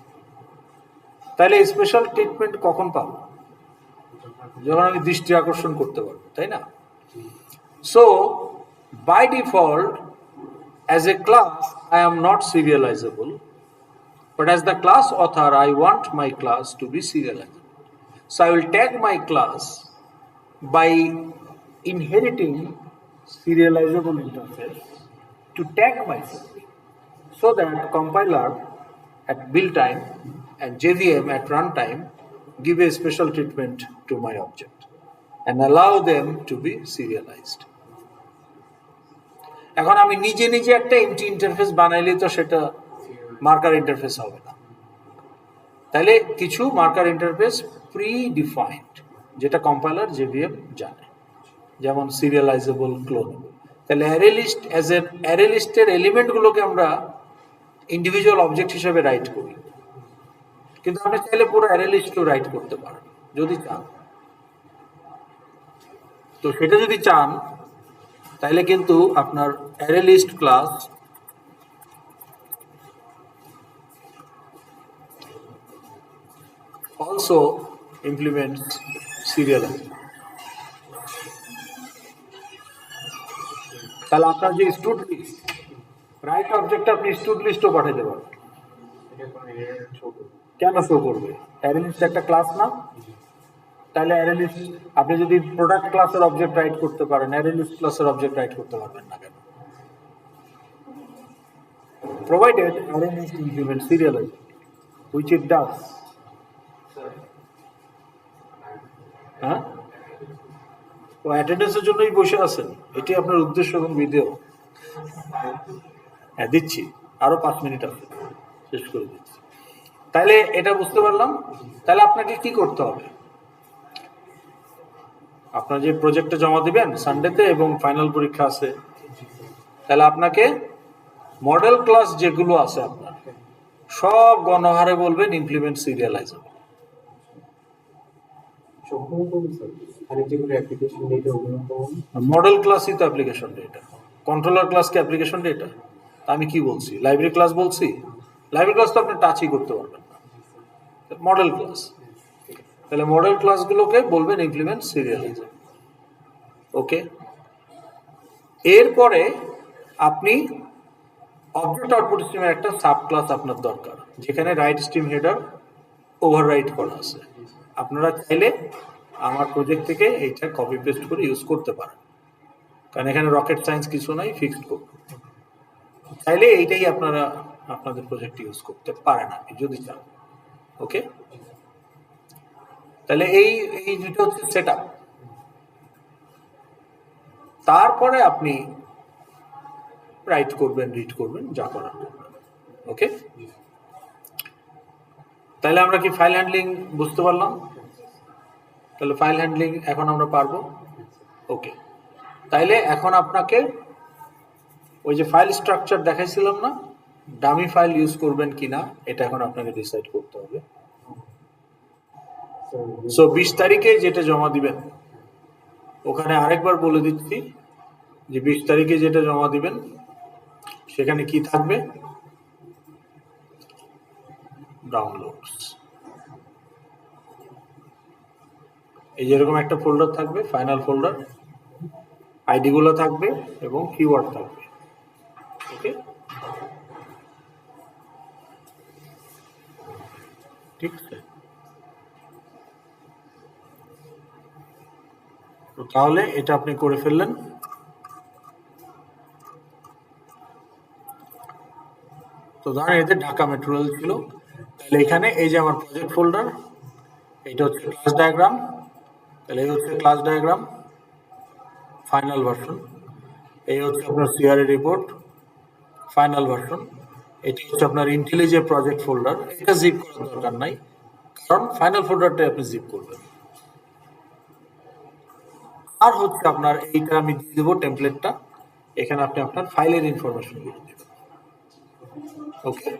তাহলে স্পেশাল ট্রিটমেন্ট কখন পাবো? যখন আমি দৃষ্টি আকর্ষণ করতে পারবো, তাই না? So by default as a class I am not serializable, but as the class author I want my class to be serializable. So I will tag my class by inheriting serializable interface to tag myself, so that compiler at build time and JVM at runtime give a special treatment to my object and allow them to be serialized. এখন আমি নিজে একটা MT interface বানাইলে তো সেটা marker interface হবে না। তাহলে কিছু মার্কার ইন্টারফেস প্রি ডিফাইন্ড, যেটা কম্পাইলার জেভিএম জানে, যেমন সিরিয়ালাইজেবল, ক্লোনেবল। তাহলে অ্যারে লিস্টের এলিমেন্টগুলোকে আমরা ইন্ডিভিজুয়াল অবজেক্ট হিসেবে রাইট করি, কিন্তু আপনি চাইলে পুরো অ্যারে লিস্টও রাইট করতে পারেন যদি চান। তো সেটা যদি চান তাহলে কিন্তু আপনার array list class also implements serialization. তাহলে আপনার যে স্টুড লিস্ট, রাইট অবজেক্ট আপনি স্টুড লিস্টও পাঠাতে পারবেন। এটা কোনো এরর শো করবে? কেন শো করবে? অ্যারে লিস্ট একটা ক্লাস না? তাহলে অ্যারে লিস্ট আপনি যদি প্রোডাক্ট ক্লাসের অবজেক্ট রাইট করতে পারেন, অ্যারে লিস্ট ক্লাসের অবজেক্ট রাইট করতে পারবেন না কেন? Provided array list implements serialization, which it does. হ্যাঁ, ও অ্যাটেন্ডেন্সের জন্যই বসে আছেন, এটি আপনার উদ্দেশ্য এবং ভিডিও। হ্যাঁ দিচ্ছি, আরো 5 মিনিট আছে, শেষ করে দিচ্ছি। তাহলে এটা বুঝতে পারলাম। তাহলে আপনাকে কি করতে হবে? আপনার যে প্রজেক্টটা জমা দিবেন সানডেতে এবং ফাইনাল পরীক্ষা আছে, তাহলে আপনাকে মডেল ক্লাস যেগুলো আছে আপনার সব গণহারে বলবেন ইমপ্লিমেন্ট সিরিয়ালাইজেবল। সবগুলো করুন স্যার, আর যেগুলো অ্যাপ্লিকেশন ডেটা ওগুলো করুন। মডেল ক্লাসই তো অ্যাপ্লিকেশন ডেটা, কন্ট্রোলার ক্লাস কি অ্যাপ্লিকেশন ডেটা? আমি কি বলছি, লাইব্রেরি ক্লাস বলছি? লাইব্রেরি ক্লাস তো আপনি টাচই করতে পারবেন না, মডেল ক্লাস। তাহলে মডেল ক্লাসগুলোকে বলবেন ইমপ্লিমেন্ট সিরিয়ালাইজেবল। ওকে, এরপরে আপনি অবজেক্ট আউটপুট স্ট্রিমের একটা সাব ক্লাস আপনার দরকার, যেখানে রাইট স্ট্রিম হেডার ওভাররাইট করা আছে। আপনারা চাইলে আমার প্রজেক্ট থেকে এইটা কপি পেস্ট করে ইউজ করতে পারেন, কারণ এখানে রকেট সায়েন্স কিছু নাই, ফিক্সড কোড। চাইলে এইটাই আপনারা আপনাদের প্রজেক্ট ইউজ করতে পারেন আপনি যদি চান। ওকে, তাহলে এই দুটো হচ্ছে সেট আপ। তারপরে আপনি রাইট করবেন, রিড করবেন, যা করার করবেন। ওকে, তাহলে আমরা কি ফাইল হ্যান্ডলিং বুঝতে পারলাম? তাহলে ফাইল হ্যান্ডলিং এখন আমরা পারবো। ওকে, তাইলে এখন আপনাকে ওই যে ফাইল স্ট্রাকচার দেখাইছিলাম না, ডামি ফাইল ইউজ করবেন কিনা এটা এখন আপনাকে ডিসাইড করতে হবে। সো 20 তারিখে যেটা জমা দিবেন, ওখানে আরেকবার বলে দিচ্ছি যে 20 তারিখে যেটা জমা দিবেন সেখানে কি থাকবে? ডাউনলোডস, এই যেরকম একটা ফোল্ডার থাকবে, ফাইনাল ফোল্ডার, আইডি গুলো থাকবে এবং কিওয়ার্ড থাকবে। ওকে, ঠিক আছে। তো তাহলে এটা আপনি করে ফেললেন। তো ধরেন এতে ঢাকা মেট্রো রেল ছিল, তাহলে এখানে এই যে আমার প্রজেক্ট ফোল্ডার, এটা হচ্ছে ক্লাস ডায়াগ্রাম, তাহলে এই হচ্ছে ক্লাস ডায়াগ্রাম ফাইনাল ভার্সন, এই হচ্ছে আপনার সিআরএ রিপোর্ট ফাইনাল ভার্সন, এটি হচ্ছে আপনার ইন্টেলিজে প্রজেক্ট ফোল্ডার। এটা জিপ করার দরকার নাই, কারণ ফাইনাল ফোল্ডারটা আপনি জিপ করবেন। আর হচ্ছে আপনার এইটা আমি দিয়ে দেবো টেমপ্লেটটা, এখানে আপনি আপনার ফাইলের ইনফরমেশন দিয়ে দেবেন। ওকে,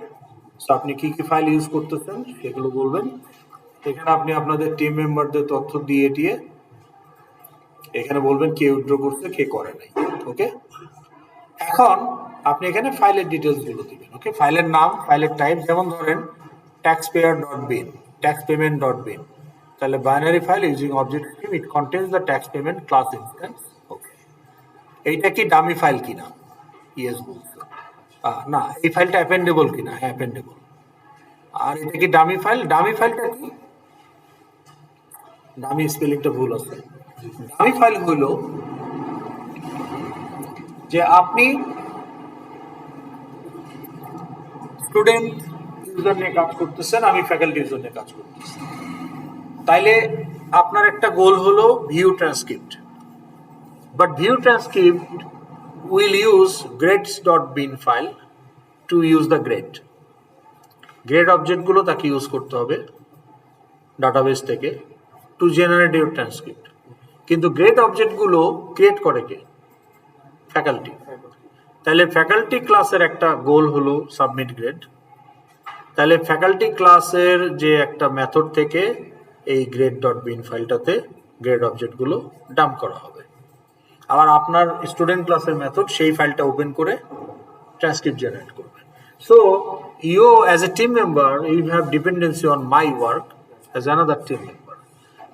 সো আপনি কি কি ফাইল ইউজ করতেছেন সেগুলো বলবেন। এখানে আপনি আপনাদের টিম মেম্বারদের তথ্য দিয়ে এখানে বলবেন কে উইথড্র করছে, কে করে নাই। ওকে, এখন আপনি এখানে ফাইলের ডিটেলস গুলো দিবেন। ওকে, ফাইলের নাম, ফাইলের টাইপ, যেমন ধরেন taxpayer.bin, taxpayment.bin, তাহলে binary file using object stream, it contains the tax payment class instance. Okay, এইটা কি ডামি ফাইল কিনা? ইয়েস বলছে। না, এই ফাইলটা অ্যাপেন্ডেবল কিনা? হ্যাঁ অ্যাপেন্ডেবল। আর এটা কি ডামি ফাইল? ডামি ফাইলটা কি? ডামি স্পেলিংটা ভুল আছে। ডামি ফাইল হলো যে আপনি স্টুডেন্ট ইউজার নিয়ে কাজ করতেছেন, আমি ফ্যাকাল্টি ইউজার নিয়ে কাজ করতেছি, তাইলে আপনার একটা গোল হলো view transcript, but view transcript will use grades.bin file to use the grade. Grade অবজেক্টগুলো তাকে ইউজ করতে হবে ডাটাবেস থেকে টু জেনারেট ইউর ট্রান্সক্রিপ্ট। কিন্তু গ্রেড অবজেক্টগুলো ক্রিয়েট করে কে? ফ্যাকাল্টি। তাহলে ফ্যাকাল্টি ক্লাসের একটা গোল হলো সাবমিট গ্রেড। তাহলে ফ্যাকাল্টি ক্লাসের যে একটা মেথড থেকে এই grade.bin ফাইলটাতে গ্রেড অবজেক্টগুলো ডাম্প করা হবে। আবার আপনার স্টুডেন্ট ক্লাসের মেথড সেই ফাইলটা ওপেন করে ট্রান্সক্রিপ্ট জেনারেট করবে। So you as a team member, you have dependency on my work, as another team member,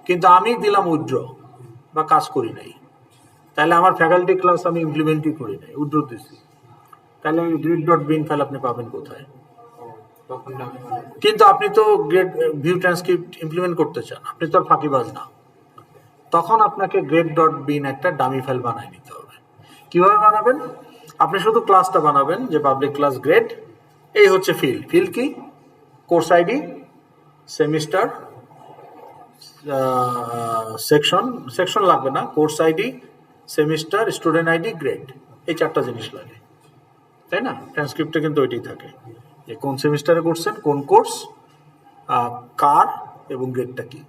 কিন্তু আমি দিলাম উইথড্র বা কাজ করি নাই, তাহলে আমার ফ্যাকাল্টি ক্লাস আমি ইমপ্লিমেন্টই করি নাই, উইথড্র দিচ্ছি, তাহলে গ্রিড ডট বিন ফাইল আপনি পাবেন কোথায়? তখন আমি মনে করি কিন্তু আপনি তো গ্রেড ভিউ ট্রান্সক্রিপ্ট ইমপ্লিমেন্ট করতে চান, আপনি তো আর ফাঁকিবাজ না, তখন আপনাকে গ্রেড ডট বিন একটা ডামি ফাইল বানায় নিতে হবে। কিভাবে বানাবেন? আপনি শুধু ক্লাসটা বানাবেন যে পাবলিক ক্লাস গ্রেড, এই হচ্ছে ফিল কি? কোর্স আইডি, সেমিস্টার, সেকশন লাগবে না, course ID, semester, student ID, grade, এই 4টা জিনিস লাগে, তাই না? ট্রান্সক্রিপ্টে কিন্তু ওইটাই থাকে যে কোন সেমিস্টারে করছেন, কোন কোর্স, কার এবং গ্রেডটা কি।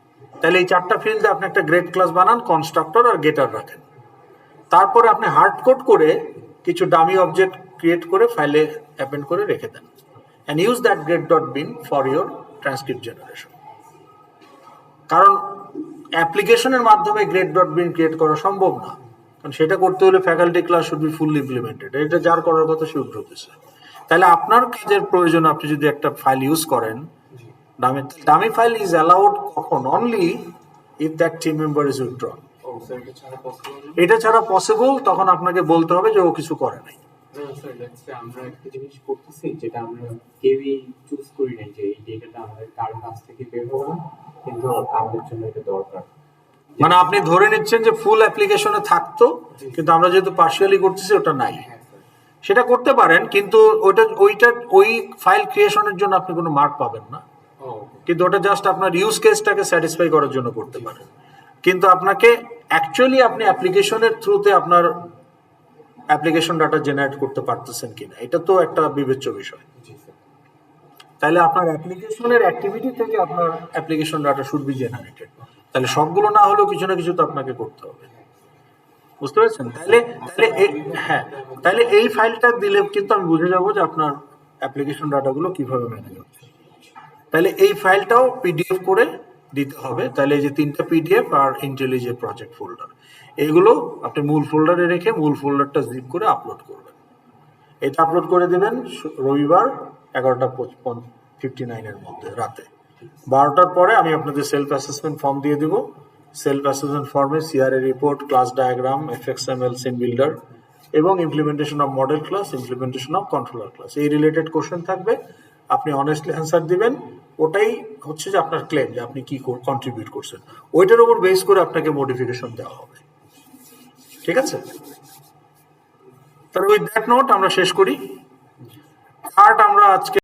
তাহলে এই 4টা ফিল্ডে আপনি একটা গ্রেড ক্লাস বানান, কনস্ট্রাক্টর আর গেটার রাখেন। তারপরে আপনি হার্ড কোড করে কিছু ডামি অবজেক্ট ক্রিয়েট করে ফাইলে অ্যাপেন্ড করে রেখে দেন, and use that grade dot bin for your transcript generation. কারণ অ্যাপ্লিকেশনের মাধ্যমে গ্রেড ডট বিন ক্রিয়েট করা সম্ভব না, কারণ সেটা করতে হলে faculty class should be fully implemented, এটা যার করার কথা সে উঠতেছে। তাহলে আপনার কাজের প্রয়োজন, আপনি যদি একটা ফাইল ইউজ করেন ডামি ফাইল ইজ অ্যালাউড কখন? Only if that team member is withdrawn. Sir এটা ছাড়া পসিবল না? এটা ছাড়া পসিবল, তখন আপনাকে বলতে হবে যে ও কিছু করে নাই। স্যার লেটস সে আমরা একটা জিনিস করতেছি যেটা আমরা কেউই চুজ করি নাই, যে এই ডেটাটা আমাদের কার কাছ থেকে বের হবে না, কিন্তু আমাদের জন্য এটা দরকার। মানে আপনি ধরে নিচ্ছেন যে ফুল অ্যাপ্লিকেশনে থাকতো, কিন্তু আমরা যেহেতু পার্শিয়ালি করতেছি ওটা নাই। হ্যাঁ স্যার। সেটা করতে পারেন, কিন্তু ওই ফাইল ক্রিয়েশনের জন্য আপনি কোনো মার্ক পাবেন না, ও কিন্তু ওটা জাস্ট আপনার ইউজ কেসটাকে স্যাটিসফাই করার জন্য করতে পারেন। কিন্তু আপনাকে অ্যাকচুয়ালি আপনি অ্যাপ্লিকেশনের থ্রুতে আপনার অ্যাপ্লিকেশন ডাটা জেনারেট করতে পারতেছেন কিনা, এটা তো একটা বিবেচ্য বিষয়। জি স্যার। তাহলে আপনার অ্যাপ্লিকেশনের অ্যাক্টিভিটি থেকে আপনার application data should be generated. তাহলে সবগুলো না হলেও কিছু না কিছু তো আপনাকে করতে হবে, বুঝতে পেরেছেন? তাহলে এই ফাইলটা দিলে কিন্তু আমি বুঝে যাবো যে আপনার অ্যাপ্লিকেশন ডাটাগুলো কিভাবে ম্যানেজ হচ্ছে। তাহলে এই ফাইলটাও পিডিএফ করে দিতে হবে। তাহলে এই যে 3টা পিডিএফ আর ইন্টেলিজে প্রজেক্ট ফোল্ডার, এইগুলো আপনি মূল ফোল্ডারে রেখে মূল ফোল্ডারটা জিপ করে আপলোড করবেন। এটা আপলোড করে দেবেন রবিবার 11:59 মধ্যে, রাতে 12টার পরে আমি আপনাদের সেলফ অ্যাসেসমেন্ট ফর্ম দিয়ে দিব। সেলফ অ্যাসেসমেন্ট ফর্মে CRA report, class diagram, FXML, scene builder এবং implementation of model class, implementation of controller class, এই রিলেটেড কোশ্চেন থাকবে। আপনি অনেস্টলি অ্যান্সার দিবেন। ওটাই হচ্ছে যে আপনার ক্লেম, যে আপনি কি কন্ট্রিবিউট করছেন, ওইটার উপর বেস করে আপনাকে মডিফিকেশন দেওয়া হবে। ঠিক আছে? তাহলে উইথ দ্যাট নোট আমরা শেষ করি। আমরা আজকে